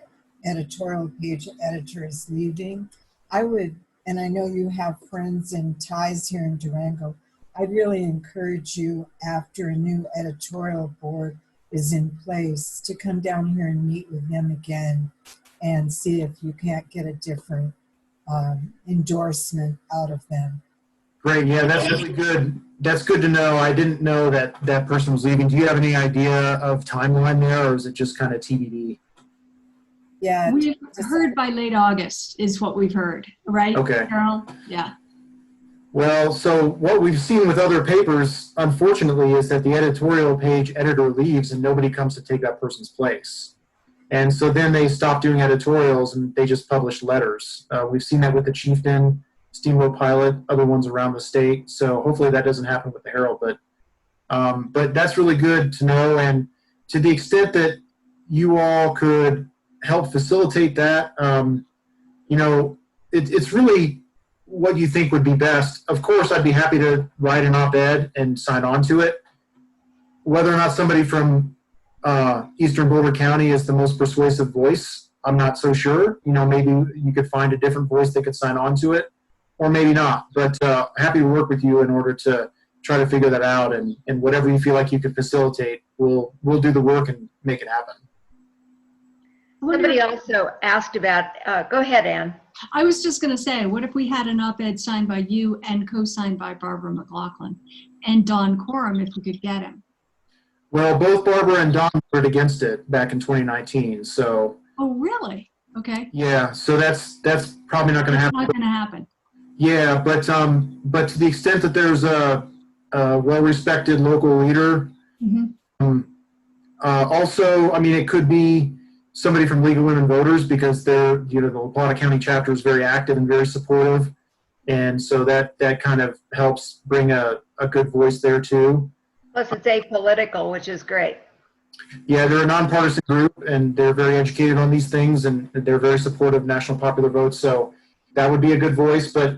editorial page editor is leaving. I would, and I know you have friends and ties here in Durango, I'd really encourage you, after a new editorial board is in place, to come down here and meet with them again and see if you can't get a different endorsement out of them. Great. Yeah, that's really good. That's good to know. I didn't know that that person was leaving. Do you have any idea of timeline there, or is it just kind of TBD? Yeah. We've heard by late August is what we've heard, right, Okay. Carol? Yeah. Well, so what we've seen with other papers, unfortunately, is that the editorial page editor leaves and nobody comes to take that person's place. And so then they stop doing editorials and they just publish letters. We've seen that with the Chieftain, Steamboat Pilot, other ones around the state. So hopefully that doesn't happen with the Herald. But that's really good to know. And to the extent that you all could help facilitate that, it's really what you think would be best. Of course, I'd be happy to write an op-ed and sign on to it. Whether or not somebody from Eastern Boulder County is the most persuasive voice, I'm not so sure. Maybe you could find a different voice that could sign on to it, or maybe not. But happy to work with you in order to try to figure that out. And whatever you feel like you could facilitate, we'll do the work and make it happen. Somebody also asked about, go ahead, Ann. I was just going to say, what if we had an op-ed signed by you and co-signed by Barbara McLaughlin and Don Coram, if we could get him? Well, both Barbara and Don voted against it back in 2019. So. Oh, really? Okay. Yeah. So that's probably not going to happen. Not going to happen. Yeah, but to the extent that there's a well-respected local leader, also, I mean, it could be somebody from League of Women Voters, because they're, the La Plata County chapter is very active and very supportive. And so that kind of helps bring a good voice there too. Plus it's apolitical, which is great. Yeah, they're a nonpartisan group and they're very educated on these things and they're very supportive of national popular vote. So that would be a good voice, but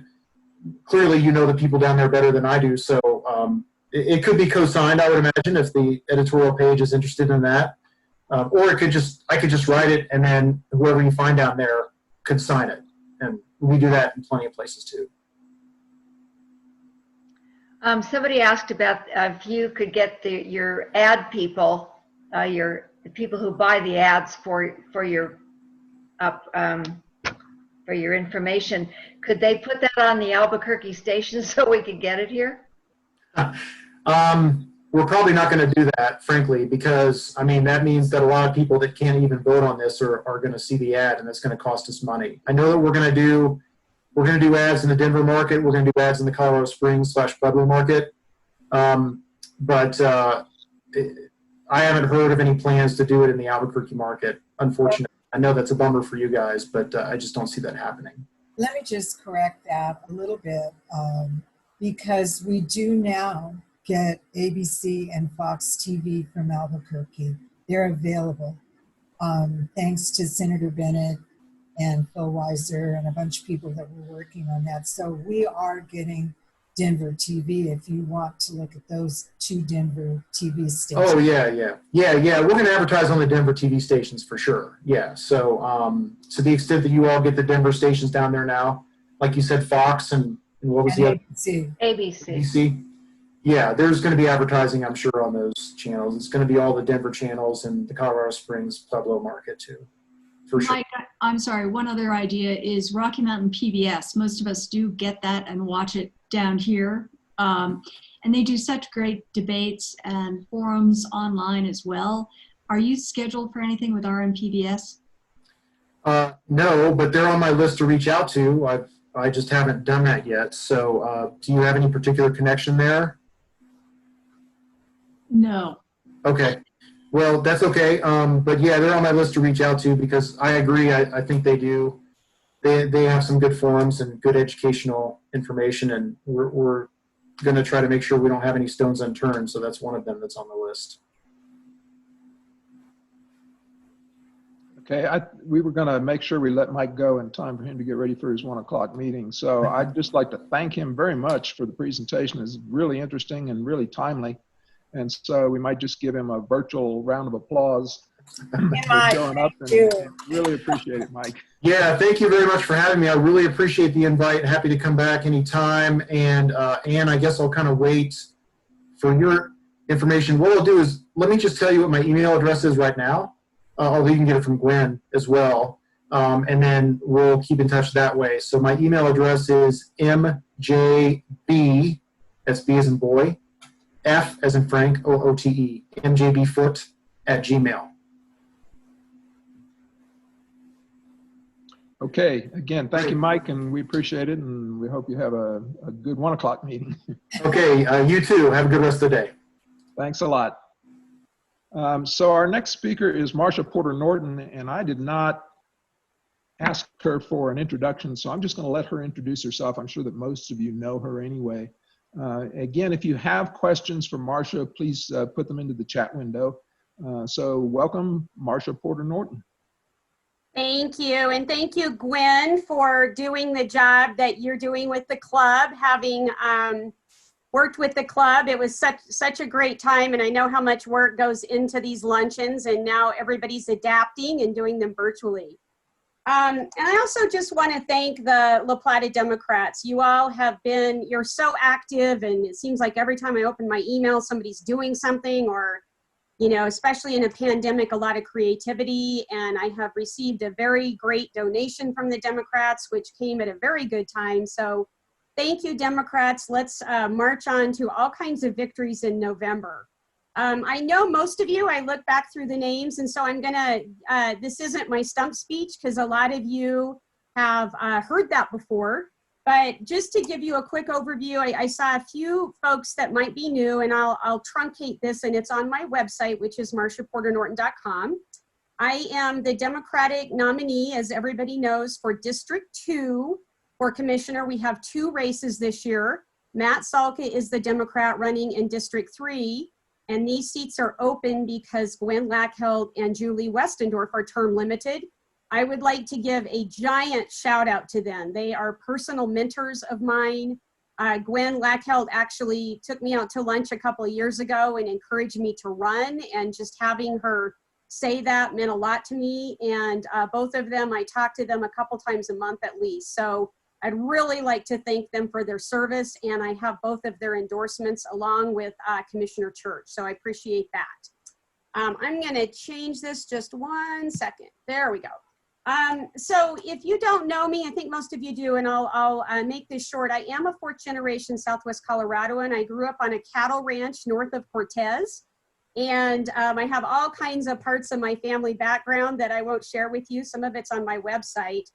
clearly the people down there better than I do. So it could be co-signed, I would imagine, if the editorial page is interested in that. Or I could just write it, and then whoever you find down there could sign it. And we do that in plenty of places too. Somebody asked about if you could get your ad people, the people who buy the ads for your for your information. Could they put that on the Albuquerque station so we could get it here? We're probably not going to do that, frankly, because I mean that means that a lot of people that can't even vote on this are going to see the ad, and that's going to cost us money. I know that we're going to do ads in the Denver market. We're going to do ads in the Colorado Springs / Pueblo market, but I haven't heard of any plans to do it in the Albuquerque market. Unfortunately, I know that's a bummer for you guys, but I just don't see that happening. Let me just correct that a little bit, because we do now get ABC and Fox TV from Albuquerque. They're available, thanks to Senator Bennett and Phil Weiser and a bunch of people that were working on that. So we are getting Denver TV if you want to look at those 2 Denver TV stations. Oh yeah. We're going to advertise on the Denver TV stations for sure. Yeah. So to the extent that you all get the Denver stations down there now, like you said, Fox and what was the other? ABC. Yeah, there's going to be advertising, I'm sure, on those channels. It's going to be all the Denver channels and the Colorado Springs Pueblo market too, for sure. Mike, I'm sorry, one other idea is Rocky Mountain PBS. Most of us do get that and watch it down here. And they do such great debates and forums online as well. Are you scheduled for anything with RMPBS? No, but they're on my list to reach out to. I just haven't done that yet. So do you have any particular connection there? No. Okay. Well, that's okay. But yeah, they're on my list to reach out to because I agree. I think they do. They have some good forums and good educational information, and we're going to try to make sure we don't have any stones unturned. So that's one of them that's on the list. Okay, we were going to make sure we let Mike go in time for him to get ready for his 1 o'clock meeting. So I'd just like to thank him very much for the presentation. It's really interesting and really timely. And so we might just give him a virtual round of applause for showing up. And really appreciate it, Mike. Yeah, thank you very much for having me. I really appreciate the invite. Happy to come back anytime. And Ann, I guess I'll kind of wait for your information. What I'll do is let me just tell you what my email address is right now. Although you can get it from Gwen as well. And then we'll keep in touch that way. So my email address is mjb, that's B as in boy, F as in Frank, OOTE, mjbfoote@gmail.com. Okay, again, thank you, Mike, and we appreciate it, and we hope you have a good 1 o'clock meeting. Okay, you too. Have a good rest of the day. Thanks a lot. So our next speaker is Marsha Porter-Norton, and I did not ask her for an introduction, so I'm just going to let her introduce herself. I'm sure that most of you know her anyway. Again, if you have questions for Marsha, please put them into the chat window. So welcome, Marsha Porter-Norton. Thank you. And thank you, Gwen, for doing the job that you're doing with the club, having worked with the club. It was such a great time, and I know how much work goes into these luncheons, and now everybody's adapting and doing them virtually. And I also just want to thank the La Plata Democrats. You all have been, you're so active, and it seems like every time I open my email, somebody's doing something, or, you know, especially in a pandemic, a lot of creativity. And I have received a very great donation from the Democrats, which came at a very good time. So thank you, Democrats. Let's march on to all kinds of victories in November. I know most of you, I look back through the names, and so I'm gonna, this isn't my stump speech because a lot of you have heard that before, but just to give you a quick overview, I saw a few folks that might be new, and I'll truncate this, and it's on my website, which is marshaporternorton.com. I am the Democratic nominee, as everybody knows, for District 2 for Commissioner. We have 2 races this year. Matt Salka is the Democrat running in District 3. And these seats are open because Gwen Lachheld and Julie Westendorf are term limited. I would like to give a giant shout out to them. They are personal mentors of mine. Gwen Lachheld actually took me out to lunch a couple of years ago and encouraged me to run, and just having her say that meant a lot to me. And both of them, I talk to them a couple times a month at least. So I'd really like to thank them for their service, and I have both of their endorsements along with Commissioner Church, so I appreciate that. I'm going to change this just 1 second. There we go. So if you don't know me, I think most of you do, and I'll make this short. I am a fourth generation Southwest Coloradoan. I grew up on a cattle ranch north of Cortez. And I have all kinds of parts of my family background that I won't share with you. Some of it's on my website.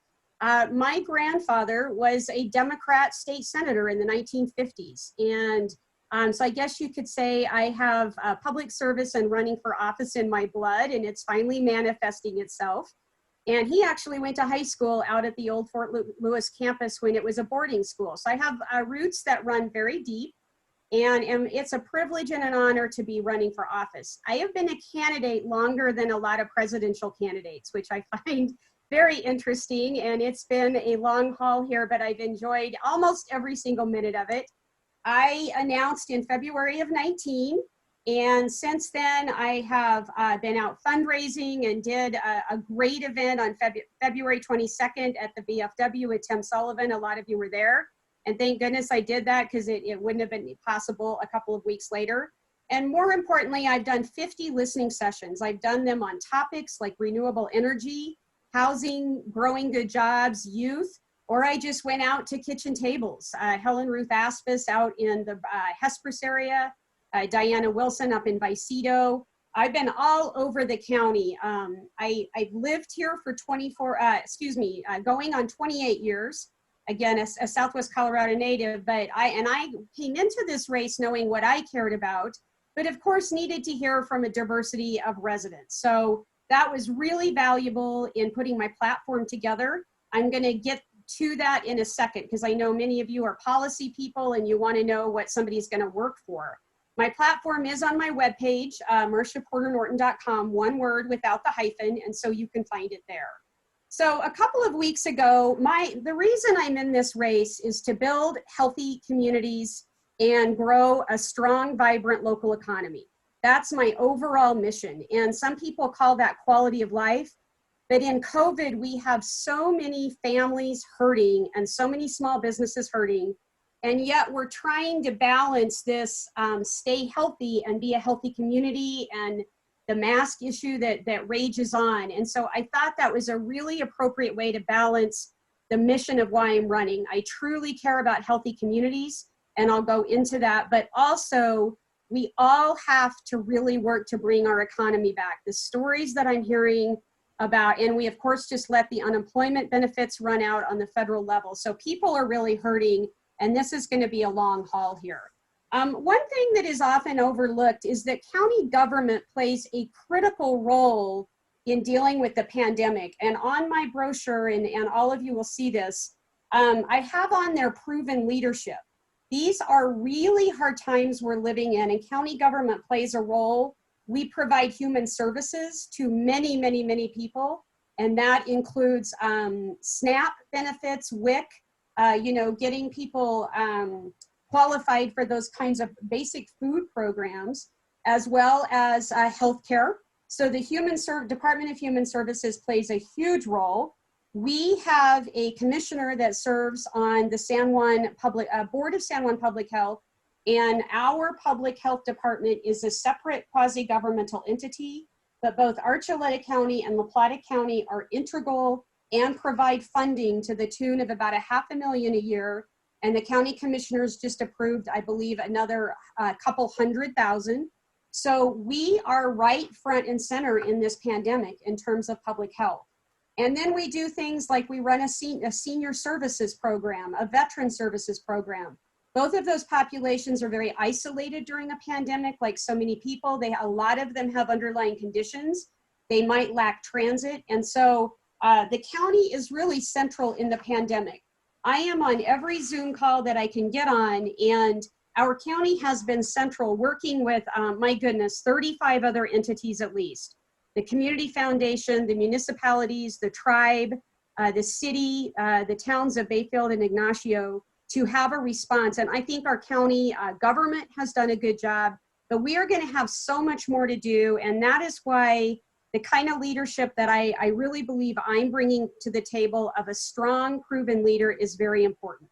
My grandfather was a Democrat state senator in the 1950s. And so I guess you could say I have public service and running for office in my blood, and it's finally manifesting itself. And he actually went to high school out at the old Fort Lewis campus when it was a boarding school. So I have roots that run very deep, and it's a privilege and an honor to be running for office. I have been a candidate longer than a lot of presidential candidates, which I find very interesting. And it's been a long haul here, but I've enjoyed almost every single minute of it. I announced in February of 19. And since then, I have been out fundraising and did a great event on February 22nd at the VFW with Tim Sullivan. A lot of you were there. And thank goodness I did that, because it wouldn't have been possible a couple of weeks later. And more importantly, I've done 50 listening sessions. I've done them on topics like renewable energy, housing, growing good jobs, youth, or I just went out to kitchen tables. Helen Ruth Aspis out in the Hesperus area, Diana Wilson up in Vicedo. I've been all over the county. I've lived here for going on 28 years. Again, a Southwest Colorado native, but I came into this race knowing what I cared about, but of course needed to hear from a diversity of residents. So that was really valuable in putting my platform together. I'm gonna get to that in a second, because I know many of you are policy people and you wanna know what somebody's gonna work for. My platform is on my webpage, marshaporternorton.com, one word without the hyphen, and so you can find it there. So a couple of weeks ago, the reason I'm in this race is to build healthy communities and grow a strong, vibrant local economy. That's my overall mission. And some people call that quality of life. But in COVID, we have so many families hurting and so many small businesses hurting. And yet we're trying to balance this stay healthy and be a healthy community, and the mask issue that rages on. And so I thought that was a really appropriate way to balance the mission of why I'm running. I truly care about healthy communities, and I'll go into that, but also we all have to really work to bring our economy back. The stories that I'm hearing about, and we of course just let the unemployment benefits run out on the federal level. So people are really hurting, and this is going to be a long haul here. One thing that is often overlooked is that county government plays a critical role in dealing with the pandemic. And on my brochure, and all of you will see this, I have on there proven leadership. These are really hard times we're living in, and county government plays a role. We provide human services to many, many, many people, and that includes SNAP benefits, WIC, getting people qualified for those kinds of basic food programs, as well as healthcare. So the Department of Human Services plays a huge role. We have a commissioner that serves on the Board of San Juan Public Health, and our public health department is a separate quasi-governmental entity, but both Archuleta County and La Plata County are integral and provide funding to the tune of about $500,000 a year. And the county commissioners just approved, I believe, another couple $100,000. So we are right front and center in this pandemic in terms of public health. And then we do things like we run a senior services program, a veteran services program. Both of those populations are very isolated during a pandemic, like so many people. A lot of them have underlying conditions. They might lack transit. And so the county is really central in the pandemic. I am on every Zoom call that I can get on, and our county has been central, working with, 35 other entities at least. The Community Foundation, the municipalities, the tribe, the city, the towns of Bayfield and Ignacio, to have a response. And I think our county government has done a good job, but we are going to have so much more to do. And that is why the kind of leadership that I really believe I'm bringing to the table of a strong, proven leader is very important.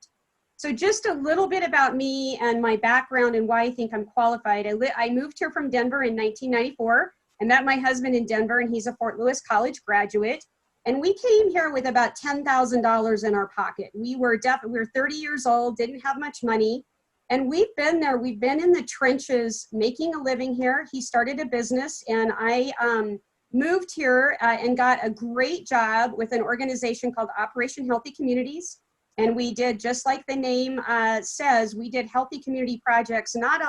So just a little bit about me and my background and why I think I'm qualified. I moved here from Denver in 1994. I met my husband in Denver, and he's a Fort Lewis College graduate. And we came here with about $10,000 in our pocket. We were 30 years old, didn't have much money. And we've been there. We've been in the trenches making a living here. He started a business, and I moved here and got a great job with an organization called Operation Healthy Communities. And we did, just like the name says, we did healthy community projects, not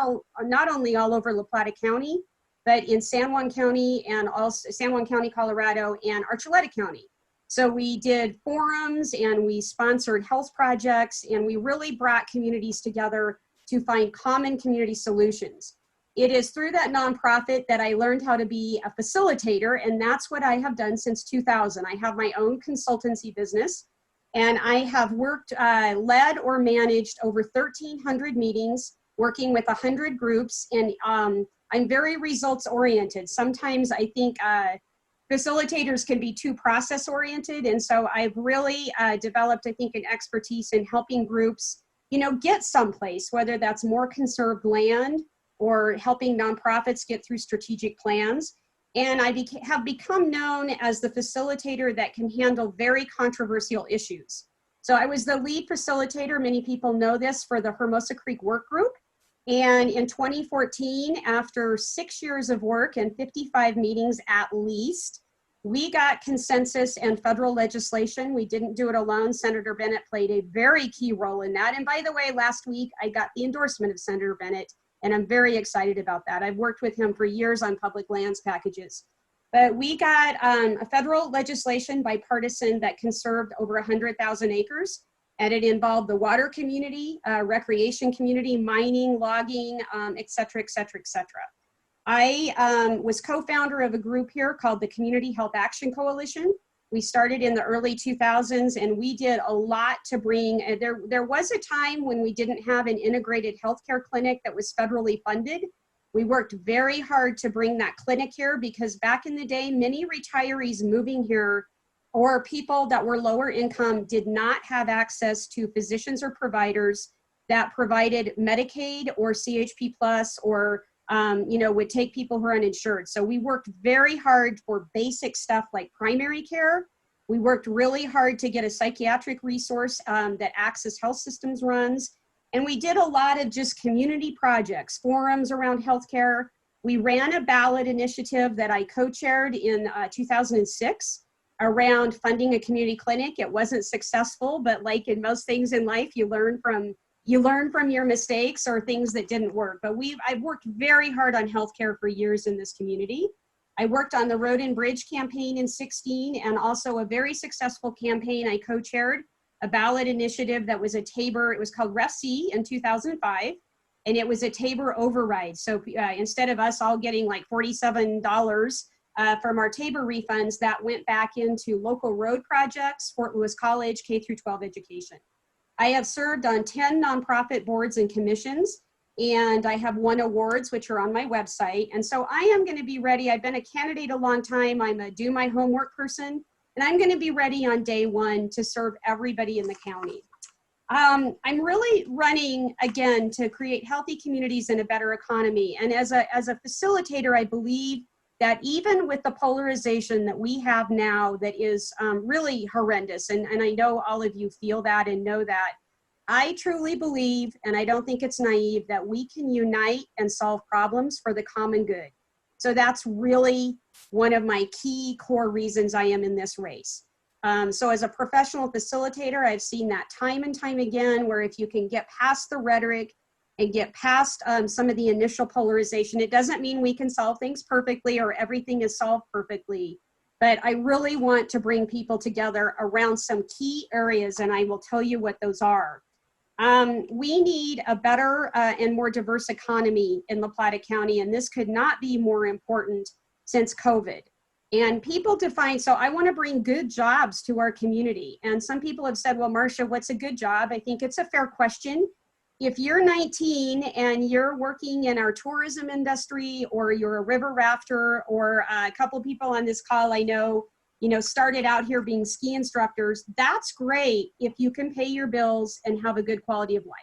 only all over La Plata County, but in San Juan County and also San Juan County, Colorado, and Archuleta County. So we did forums and we sponsored health projects, and we really brought communities together to find common community solutions. It is through that nonprofit that I learned how to be a facilitator, and that's what I have done since 2000. I have my own consultancy business, and I have worked, led or managed over 1,300 meetings, working with 100 groups, and I'm very results oriented. Sometimes I think facilitators can be too process oriented, and so I've really developed, I think, an expertise in helping groups, get someplace, whether that's more conserved land or helping nonprofits get through strategic plans. And I have become known as the facilitator that can handle very controversial issues. So I was the lead facilitator, many people know this, for the Hermosa Creek Work Group. And in 2014, after 6 years of work and 55 meetings at least, we got consensus and federal legislation. We didn't do it alone. Senator Bennett played a very key role in that. And by the way, last week, I got the endorsement of Senator Bennett, and I'm very excited about that. I've worked with him for years on public lands packages. But we got a federal legislation, bipartisan, that conserved over 100,000 acres. And it involved the water community, recreation community, mining, logging, et cetera, et cetera, et cetera. I was co-founder of a group here called the Community Health Action Coalition. We started in the early 2000s, and we did a lot to bring, there was a time when we didn't have an integrated healthcare clinic that was federally funded. We worked very hard to bring that clinic here, because back in the day, many retirees moving here or people that were lower income did not have access to physicians or providers that provided Medicaid or CHP plus, or would take people who are uninsured. So we worked very hard for basic stuff like primary care. We worked really hard to get a psychiatric resource that Access Health Systems runs. And we did a lot of just community projects, forums around healthcare. We ran a ballot initiative that I co-chaired in 2006 around funding a community clinic. It wasn't successful, but like in most things in life, you learn from your mistakes or things that didn't work. But I've worked very hard on healthcare for years in this community. I worked on the Road and Bridge campaign in 2016, and also a very successful campaign I co-chaired, a ballot initiative that was a Tabor, it was called Ref C in 2005, and it was a Tabor override. So instead of us all getting like $47 from our Tabor refunds, that went back into local road projects, Fort Lewis College, K through 12 education. I have served on 10 nonprofit boards and commissions, and I have won awards, which are on my website. And so I am going to be ready. I've been a candidate a long time. I'm a do my homework person, and I'm going to be ready on day one to serve everybody in the county. I'm really running, again, to create healthy communities and a better economy. And as a facilitator, I believe that even with the polarization that we have now that is really horrendous, and I know all of you feel that and know that, I truly believe, and I don't think it's naive, that we can unite and solve problems for the common good. So that's really one of my key core reasons I am in this race. So as a professional facilitator, I've seen that time and time again, where if you can get past the rhetoric and get past some of the initial polarization, it doesn't mean we can solve things perfectly or everything is solved perfectly, but I really want to bring people together around some key areas, and I will tell you what those are. We need a better and more diverse economy in La Plata County, and this could not be more important since COVID. And people define, so I want to bring good jobs to our community. And some people have said, well, Marsha, what's a good job? I think it's a fair question. If you're 19 and you're working in our tourism industry, or you're a river rafter, or a couple of people on this call I know, started out here being ski instructors, that's great if you can pay your bills and have a good quality of life.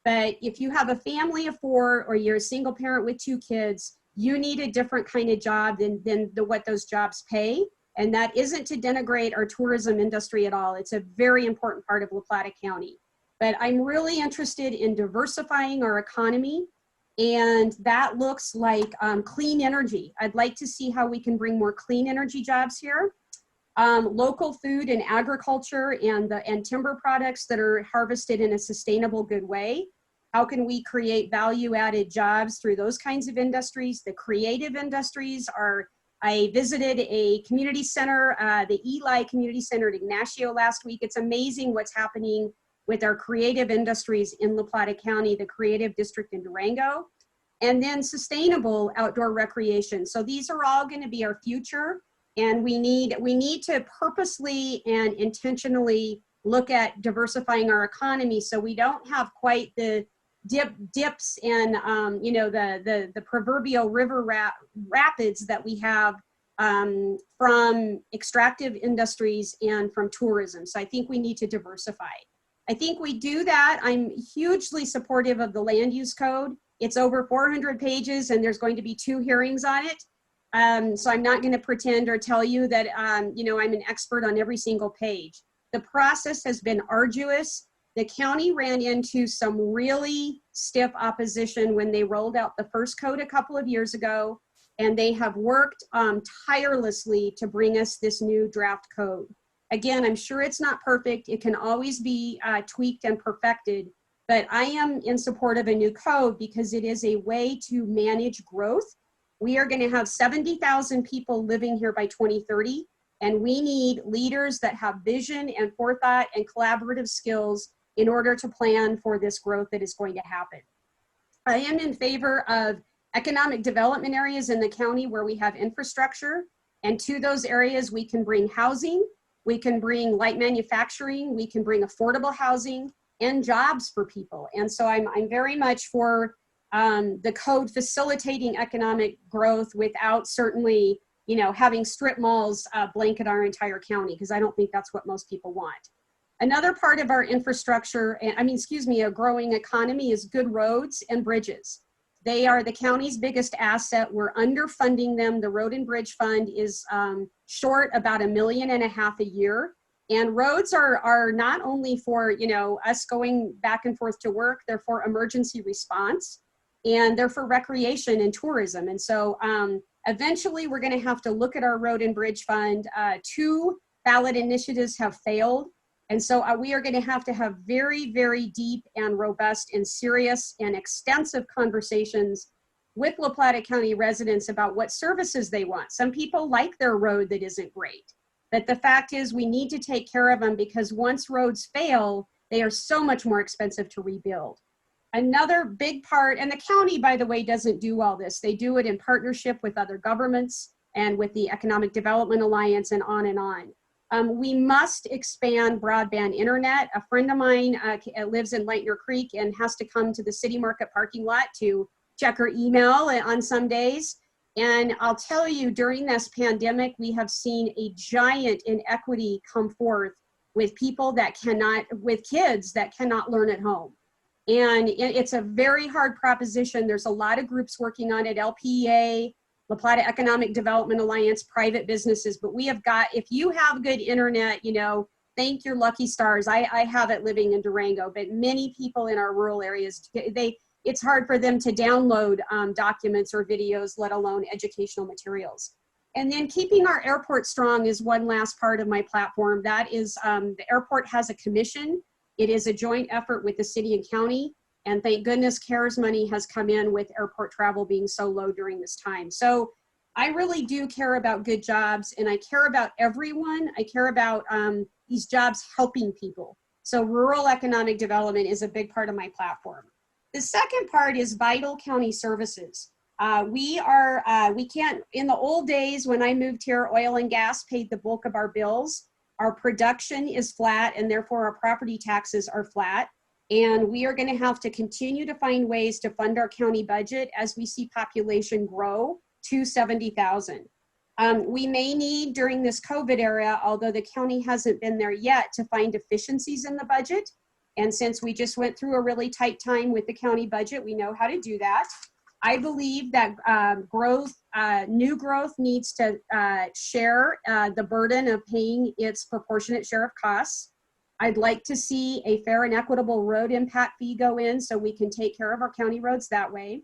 But if you have a family of 4, or you're a single parent with 2 kids, you need a different kind of job than what those jobs pay. And that isn't to denigrate our tourism industry at all. It's a very important part of La Plata County. But I'm really interested in diversifying our economy. And that looks like clean energy. I'd like to see how we can bring more clean energy jobs here. Local food and agriculture and timber products that are harvested in a sustainable, good way. How can we create value-added jobs through those kinds of industries? The creative industries are, I visited a community center, the Eli Community Center at Ignacio last week. It's amazing what's happening with our creative industries in La Plata County, the creative district in Durango, and then sustainable outdoor recreation. So these are all going to be our future, and we need to purposely and intentionally look at diversifying our economy so we don't have quite the dips and the proverbial river rapids that we have from extractive industries and from tourism. So I think we need to diversify. I think we do that. I'm hugely supportive of the land use code. It's over 400 pages and there's going to be 2 hearings on it. So I'm not going to pretend or tell you that I'm an expert on every single page. The process has been arduous. The county ran into some really stiff opposition when they rolled out the first code a couple of years ago, and they have worked tirelessly to bring us this new draft code. Again, I'm sure it's not perfect. It can always be tweaked and perfected, but I am in support of a new code because it is a way to manage growth. We are going to have 70,000 people living here by 2030, and we need leaders that have vision and forethought and collaborative skills in order to plan for this growth that is going to happen. I am in favor of economic development areas in the county where we have infrastructure, and to those areas we can bring housing, we can bring light manufacturing, we can bring affordable housing and jobs for people. And so I'm very much for the code facilitating economic growth without certainly having strip malls blanket our entire county, because I don't think that's what most people want. Another part of our infrastructure, a growing economy, is good roads and bridges. They are the county's biggest asset. We're underfunding them. The Road and Bridge Fund is short about $1.5 million a year. And roads are not only for us going back and forth to work, they're for emergency response, and they're for recreation and tourism. And so eventually we're going to have to look at our Road and Bridge Fund. 2 ballot initiatives have failed. And so we are going to have very, very deep and robust and serious and extensive conversations with La Plata County residents about what services they want. Some people like their road that isn't great, but the fact is we need to take care of them, because once roads fail, they are so much more expensive to rebuild. Another big part, and the county, by the way, doesn't do all this. They do it in partnership with other governments and with the Economic Development Alliance and on and on. We must expand broadband internet. A friend of mine lives in Lightner Creek and has to come to the City Market parking lot to check her email on some days. And I'll tell you, during this pandemic, we have seen a giant inequity come forth with people with kids that cannot learn at home. And it's a very hard proposition. There's a lot of groups working on it, LPEA, La Plata Economic Development Alliance, private businesses, but we have got, if you have good internet, thank your lucky stars. I have it living in Durango, but many people in our rural areas, it's hard for them to download documents or videos, let alone educational materials. And then keeping our airport strong is one last part of my platform. That is, the airport has a commission. It is a joint effort with the city and county. And thank goodness CARES money has come in with airport travel being so low during this time. So I really do care about good jobs, and I care about everyone. I care about these jobs helping people. So rural economic development is a big part of my platform. The second part is vital county services. We can't, in the old days when I moved here, oil and gas paid the bulk of our bills. Our production is flat, and therefore our property taxes are flat. And we are going to have to continue to find ways to fund our county budget as we see population grow to 70,000. We may need during this COVID era, although the county hasn't been there yet, to find efficiencies in the budget. And since we just went through a really tight time with the county budget, we know how to do that. I believe that growth new growth needs to share the burden of paying its proportionate share of costs. I'd like to see a fair and equitable road impact fee go in so we can take care of our county roads that way.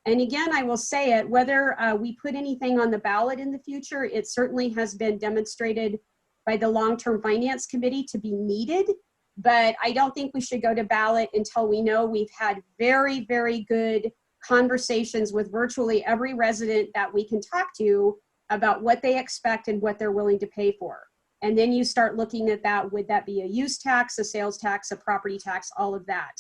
And again, I will say it, whether we put anything on the ballot in the future, it certainly has been demonstrated by the Long-Term Finance Committee to be needed. But I don't think we should go to ballot until we know we've had very, very good conversations with virtually every resident that we can talk to about what they expect and what they're willing to pay for. And then you start looking at that. Would that be a use tax, a sales tax, a property tax, all of that?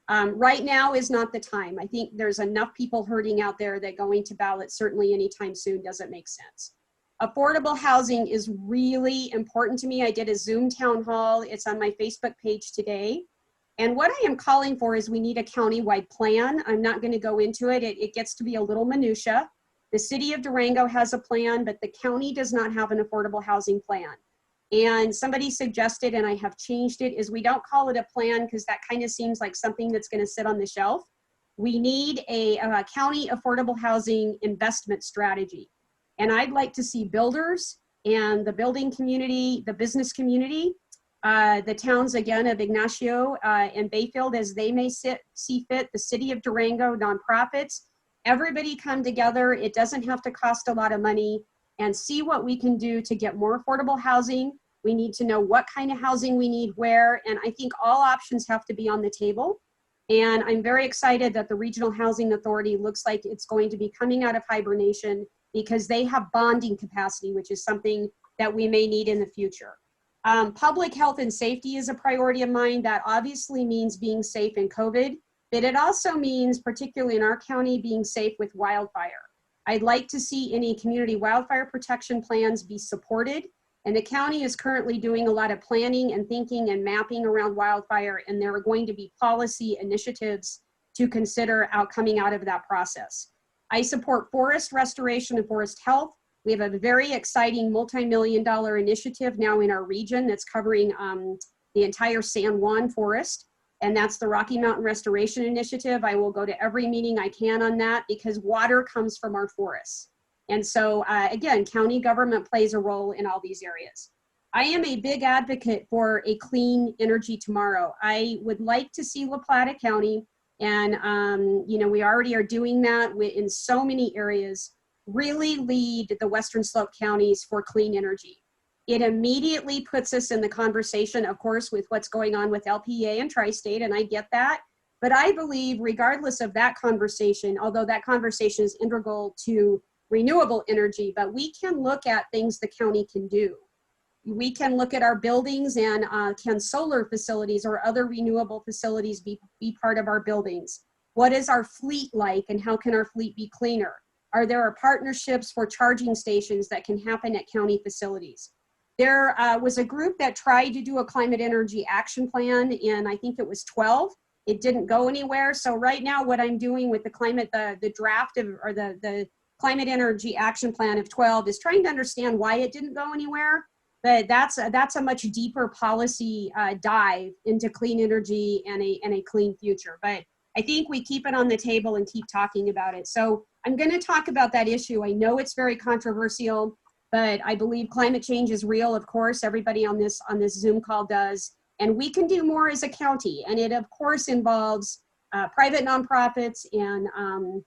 Right now is not the time. I think there's enough people hurting out there that going to ballot certainly anytime soon doesn't make sense. Affordable housing is really important to me. I did a Zoom town hall. It's on my Facebook page today. And what I am calling for is we need a county-wide plan. I'm not going to go into it. It gets to be a little minutia. The city of Durango has a plan, but the county does not have an affordable housing plan. And somebody suggested, and I have changed it, is we don't call it a plan because that kind of seems like something that's going to sit on the shelf. We need a county affordable housing investment strategy. And I'd like to see builders and the building community, the business community, the towns, again, of Ignacio and Bayfield, as they may see fit, the city of Durango, nonprofits, everybody come together. It doesn't have to cost a lot of money, and see what we can do to get more affordable housing. We need to know what kind of housing we need where, and I think all options have to be on the table. And I'm very excited that the Regional Housing Authority looks like it's going to be coming out of hibernation because they have bonding capacity, which is something that we may need in the future. Public health and safety is a priority of mine. That obviously means being safe in COVID, but it also means, particularly in our county, being safe with wildfire. I'd like to see any community wildfire protection plans be supported. And the county is currently doing a lot of planning and thinking and mapping around wildfire, and there are going to be policy initiatives to consider coming out of that process. I support forest restoration and forest health. We have a very exciting multi-million-dollar initiative now in our region that's covering the entire San Juan forest. And that's the Rocky Mountain Restoration Initiative. I will go to every meeting I can on that because water comes from our forests. And so, again, county government plays a role in all these areas. I am a big advocate for a clean energy tomorrow. I would like to see La Plata County, and we already are doing that in so many areas, really lead the Western Slope counties for clean energy. It immediately puts us in the conversation, of course, with what's going on with LPA and Tri-State, and I get that. But I believe regardless of that conversation, although that conversation is integral to renewable energy, but we can look at things the county can do. We can look at our buildings and can solar facilities or other renewable facilities be part of our buildings? What is our fleet like and how can our fleet be cleaner? Are there partnerships for charging stations that can happen at county facilities? There was a group that tried to do a climate energy action plan in, I think it was 12. It didn't go anywhere. So right now what I'm doing with the draft of, or the climate energy action plan of 12 is trying to understand why it didn't go anywhere. But that's a much deeper policy dive into clean energy and a clean future. But I think we keep it on the table and keep talking about it. So I'm going to talk about that issue. I know it's very controversial, but I believe climate change is real. Of course, everybody on this Zoom call does, and we can do more as a county. And it of course involves private nonprofits and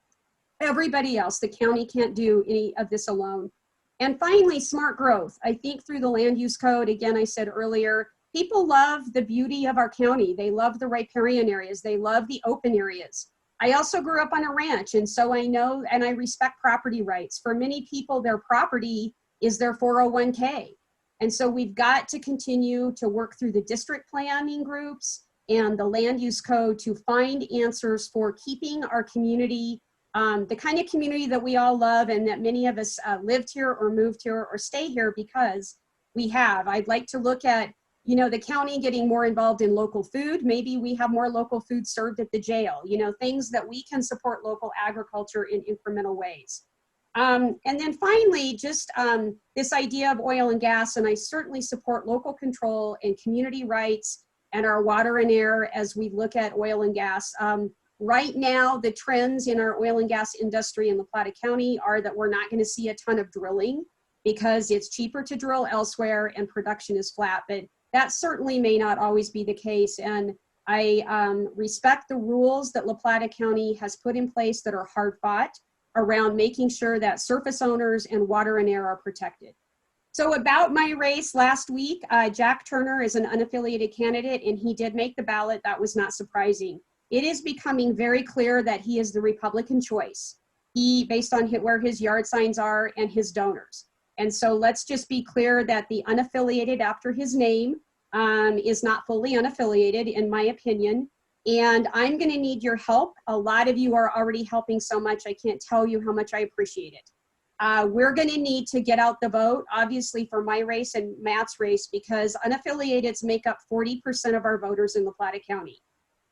everybody else. The county can't do any of this alone. And finally, smart growth. I think through the land use code, again, I said earlier, people love the beauty of our county. They love the riparian areas. They love the open areas. I also grew up on a ranch, and so I know and I respect property rights. For many people, their property is their 401k. And so we've got to continue to work through the district planning groups and the land use code to find answers for keeping our community the kind of community that we all love and that many of us lived here or moved here or stay here because we have. I'd like to look at, the county getting more involved in local food. Maybe we have more local food served at the jail, things that we can support local agriculture in incremental ways. And then finally, just this idea of oil and gas, and I certainly support local control and community rights and our water and air as we look at oil and gas. Right now, the trends in our oil and gas industry in La Plata County are that we're not going to see a ton of drilling because it's cheaper to drill elsewhere and production is flat. But that certainly may not always be the case. And I respect the rules that La Plata County has put in place that are hard fought around making sure that surface owners and water and air are protected. So about my race last week, Jack Turner is an unaffiliated candidate and he did make the ballot. That was not surprising. It is becoming very clear that he is the Republican choice. Based on where his yard signs are and his donors. And so let's just be clear that the unaffiliated after his name is not fully unaffiliated in my opinion. And I'm gonna need your help. A lot of you are already helping so much. I can't tell you how much I appreciate it. We're gonna need to get out the vote, obviously for my race and Matt's race, because unaffiliateds make up 40% of our voters in La Plata County.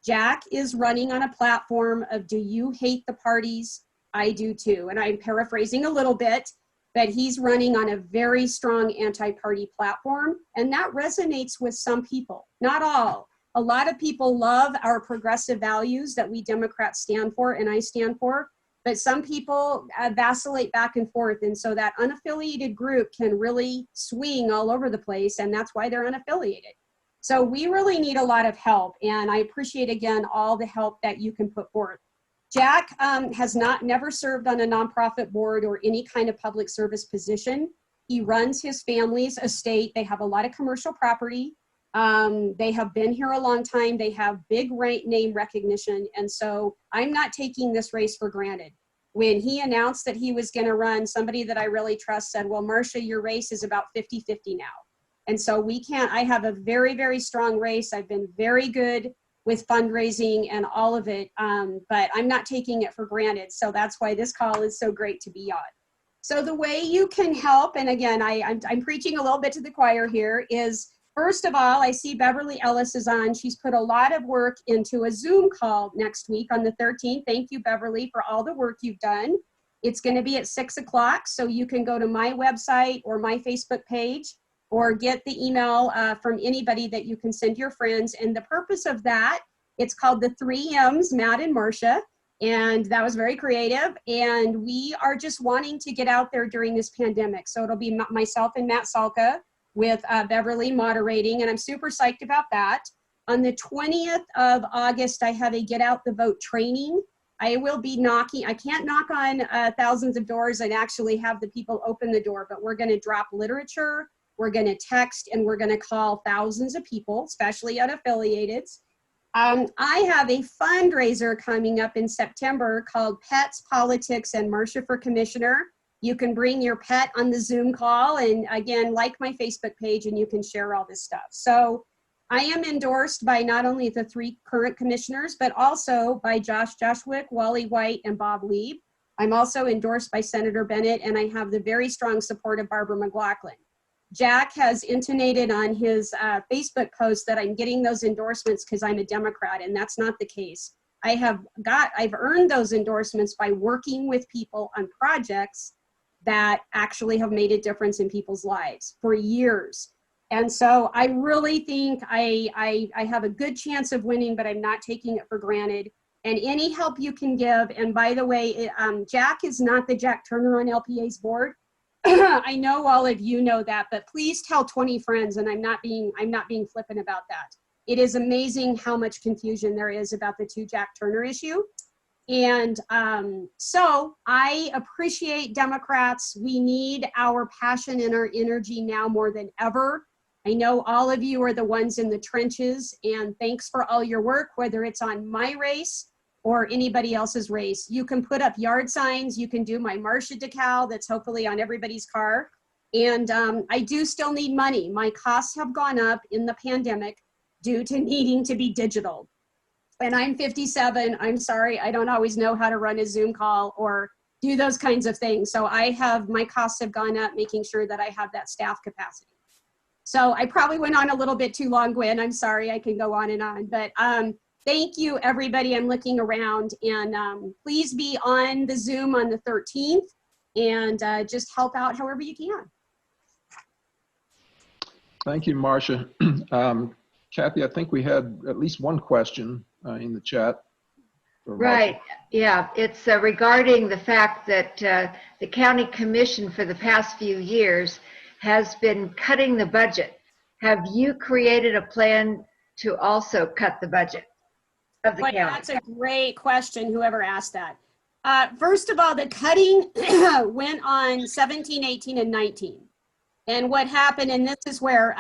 Jack is running on a platform of, do you hate the parties? I do too. And I'm paraphrasing a little bit, but he's running on a very strong anti-party platform. And that resonates with some people, not all. A lot of people love our progressive values that we Democrats stand for and I stand for, but some people vacillate back and forth. And so that unaffiliated group can really swing all over the place, and that's why they're unaffiliated. So we really need a lot of help, and I appreciate again all the help that you can put forth. Jack has never served on a nonprofit board or any kind of public service position. He runs his family's estate. They have a lot of commercial property. They have been here a long time. They have big name recognition. And so I'm not taking this race for granted. When he announced that he was gonna run, somebody that I really trust said, well, Marsha, your race is about 50-50 now. And so I have a very, very strong race. I've been very good with fundraising and all of it, but I'm not taking it for granted. So that's why this call is so great to be on. So the way you can help, and again, I'm preaching a little bit to the choir here, is first of all, I see Beverly Ellis is on. She's put a lot of work into a Zoom call next week on the 13th. Thank you, Beverly, for all the work you've done. It's gonna be at 6 o'clock, so you can go to my website or my Facebook page or get the email from anybody that you can send your friends. And the purpose of that, it's called the 3 M's, Matt and Marsha, and that was very creative. And we are just wanting to get out there during this pandemic. So it'll be myself and Matt Salka with Beverly moderating, and I'm super psyched about that. On the 20th of August, I have a Get Out the Vote training. I will be knocking, I can't knock on thousands of doors and actually have the people open the door, but we're gonna drop literature, we're gonna text, and we're gonna call thousands of people, especially unaffiliated. I have a fundraiser coming up in September called Pets, Politics, and Marsha for Commissioner. You can bring your pet on the Zoom call, and again, like my Facebook page, and you can share all this stuff. So I am endorsed by not only the 3 current commissioners, but also by Josh Joshwick, Wally White, and Bob Lieb. I'm also endorsed by Senator Bennett, and I have the very strong support of Barbara McLaughlin. Jack has intonated on his Facebook post that I'm getting those endorsements because I'm a Democrat, and that's not the case. I've earned those endorsements by working with people on projects that actually have made a difference in people's lives for years. And so I really think I have a good chance of winning, but I'm not taking it for granted. And any help you can give, and by the way, Jack is not the Jack Turner on LPA's board. I know all of you know that, but please tell 20 friends, and I'm not being flippant about that. It is amazing how much confusion there is about the 2 Jack Turner issue. And so I appreciate Democrats. We need our passion and our energy now more than ever. I know all of you are the ones in the trenches, and thanks for all your work, whether it's on my race or anybody else's race. You can put up yard signs, you can do my Marsha decal that's hopefully on everybody's car. And I do still need money. My costs have gone up in the pandemic due to needing to be digital. And I'm 57, I'm sorry, I don't always know how to run a Zoom call or do those kinds of things. So my costs have gone up, making sure that I have that staff capacity. So I probably went on a little bit too long, Gwen, I'm sorry, I can go on and on. But thank you, everybody. I'm looking around, and please be on the Zoom on the 13th and just help out however you can. Thank you, Marsha. Kathy, I think we had at least one question in the chat. for Marsha. Right, yeah, it's regarding the fact that the county commission for the past few years has been cutting the budget. Have you created a plan to also cut the budget of the But county? that's a great question, whoever asked that. First of all, the cutting went on 17, 18, and 19. And what happened, and this is where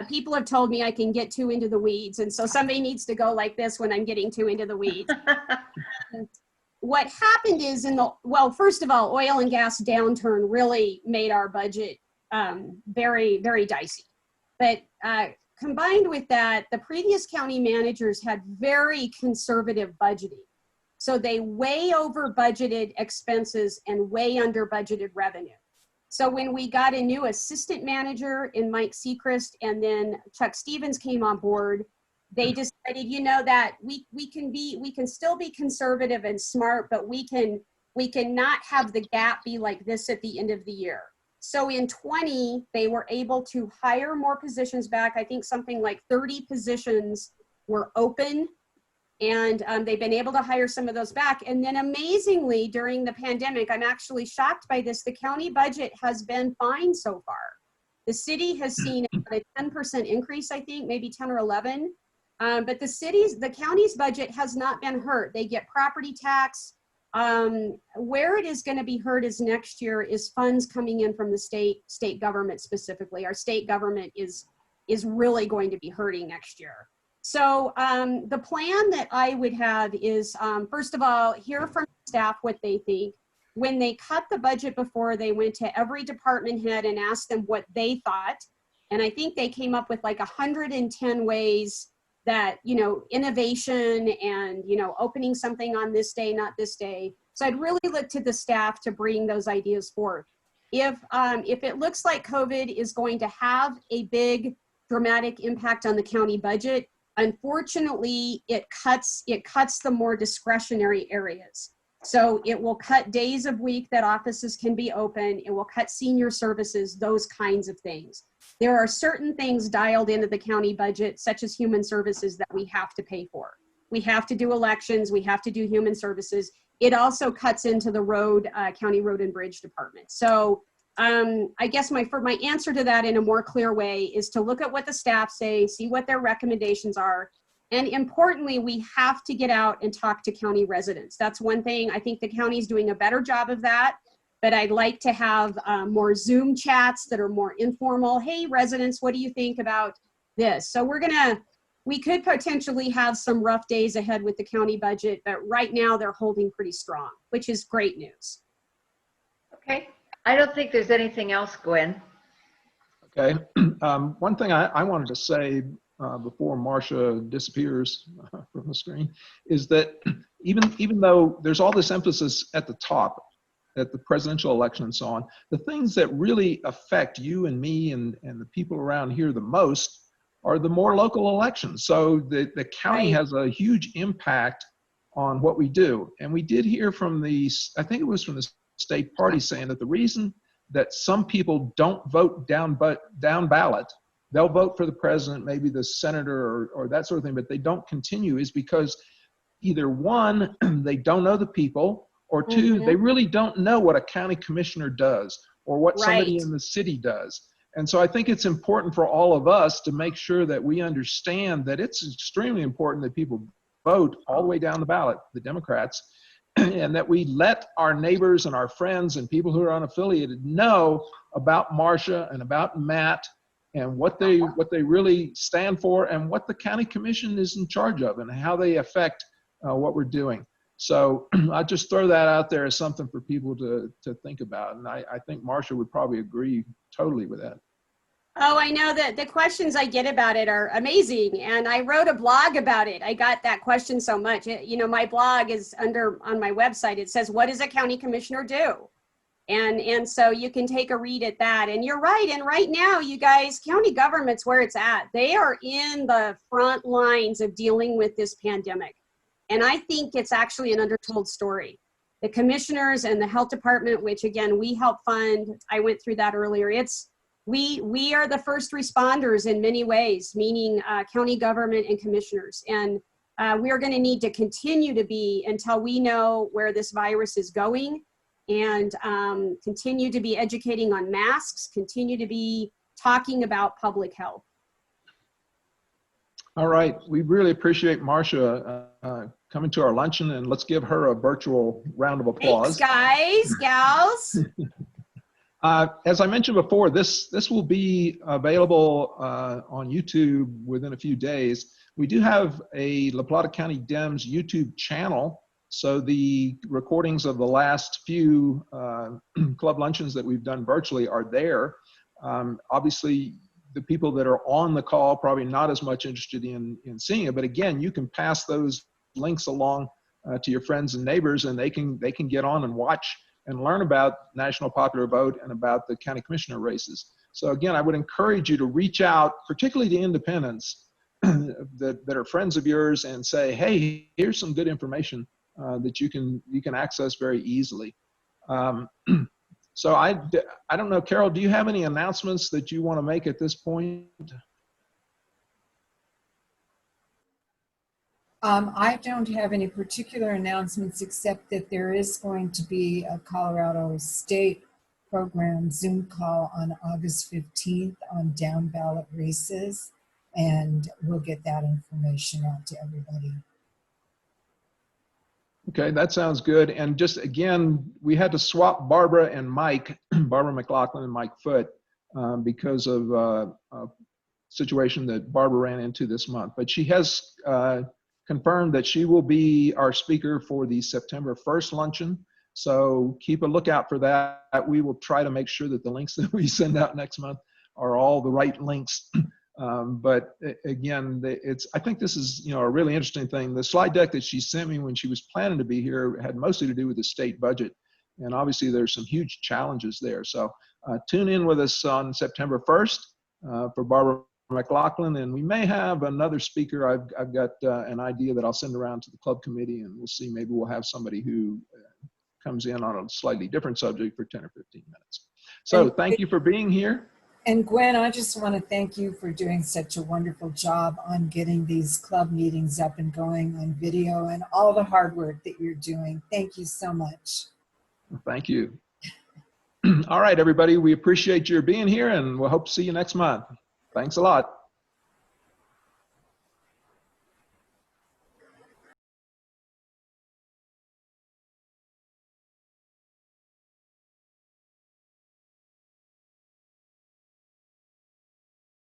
people have told me I can get too into the weeds, and so somebody needs to go like this when I'm getting too into the weeds. What happened is well, first of all, oil and gas downturn really made our budget very, very dicey. But combined with that, the previous county managers had very conservative budgeting. So they way over budgeted expenses and way under budgeted revenue. So when we got a new assistant manager in Mike Sechrist, and then Chuck Stevens came on board, they decided, you know, that we can still be conservative and smart, but we can not have the gap be like this at the end of the year. So in 20, they were able to hire more positions back. I think something like 30 positions were open, and they've been able to hire some of those back. And then amazingly, during the pandemic, I'm actually shocked by this, the county budget has been fine so far. The city has seen about a 10% increase, I think, maybe 10 or 11. But the county's budget has not been hurt. They get property tax. Where it is going to be hurt is next year is funds coming in from the state government specifically. Our state government is really going to be hurting next year. So the plan that I would have is, first of all, hear from staff what they think. When they cut the budget before, they went to every department head and asked them what they thought. And I think they came up with like 110 ways that, you know, innovation and, you know, opening something on this day, not this day. So I'd really look to the staff to bring those ideas forth. If it looks like COVID is going to have a big dramatic impact on the county budget, unfortunately, it cuts the more discretionary areas. So it will cut days of week that offices can be open. It will cut senior services, those kinds of things. There are certain things dialed into the county budget, such as human services, that we have to pay for. We have to do elections. We have to do human services. It also cuts into the county road and bridge department. So I guess my answer to that in a more clear way is to look at what the staff say, see what their recommendations are. And importantly, we have to get out and talk to county residents. That's one thing. I think the county is doing a better job of that, but I'd like to have more Zoom chats that are more informal. Hey, residents, what do you think about this? So we could potentially have some rough days ahead with the county budget, but right now they're holding pretty strong, which is great news. Okay, I don't think there's anything else, Gwen. Okay. One thing I wanted to say before Marsha disappears from the screen is that even though there's all this emphasis at the top, at the presidential election and so on, the things that really affect you and me and the people around here the most are the more local elections. So the county has a huge impact on what we do. And we did hear from I think it was from the state party, saying that the reason that some people don't vote down ballot, they'll vote for the president, maybe the senator or that sort of thing, but they don't continue, is because either one, they don't know the people, or two, they really don't know what a county commissioner does or what somebody in the city does. And so I think it's important for all of us to make sure that we understand that it's extremely important that people vote all the way down the ballot, the Democrats, and that we let our neighbors and our friends and people who are unaffiliated know about Marsha and about Matt and what they really stand for and what the county commission is in charge of and how they affect what we're doing. So I just throw that out there as something for people to think about. And I think Marsha would probably agree totally with that. Oh, I know that the questions I get about it are amazing. And I wrote a blog about it. I got that question so much. You know, my blog is on my website. It says, what does a county commissioner do? And so you can take a read at that. And you're right. And right now, you guys, county government's where it's at. They are in the front lines of dealing with this pandemic. And I think it's actually an undertold story. The commissioners and the health department, which again, we help fund, I went through that earlier. We are the first responders in many ways, meaning county government and commissioners. And we are going to need to continue to be until we know where this virus is going, and continue to be educating on masks, continue to be talking about public health. All right, we really appreciate Marsha coming to our luncheon, and let's give her a virtual round of applause. Thanks, guys, gals. As I mentioned before, this will be available on YouTube within a few days. We do have a La Plata County Dems YouTube channel, so the recordings of the last few club luncheons that we've done virtually are there. Obviously, the people that are on the call probably not as much interested in seeing it, but again, you can pass those links along to your friends and neighbors, and they can get on and watch and learn about national popular vote and about the county commissioner races. So again, I would encourage you to reach out, particularly to independents that are friends of yours, and say, hey, here's some good information that you can access very easily. So I don't know, Carol, do you have any announcements that you want to make at this point? I don't have any particular announcements, except that there is going to be a Colorado State program Zoom call on August 15th on down ballot races, and we'll get that information out to everybody. Okay, that sounds good. And just again, we had to swap Barbara and Mike, Barbara McLaughlin and Mike Foote, because of a situation that Barbara ran into this month. But she has confirmed that she will be our speaker for the September 1st luncheon. So keep a lookout for that. We will try to make sure that the links that we send out next month are all the right links. But again, I think this is, a really interesting thing. The slide deck that she sent me when she was planning to be here had mostly to do with the state budget. And obviously there's some huge challenges there. So tune in with us on September 1st for Barbara McLaughlin, and we may have another speaker. I've got an idea that I'll send around to the club committee, and we'll see, maybe we'll have somebody who comes in on a slightly different subject for 10 or 15 minutes. So thank you for being here. And Gwen, I just want to thank you for doing such a wonderful job on getting these club meetings up and going on video, and all the hard work that you're doing. Thank you so much. Thank you. All right, everybody, we appreciate your being here, and we'll hope to see you next month. Thanks a lot.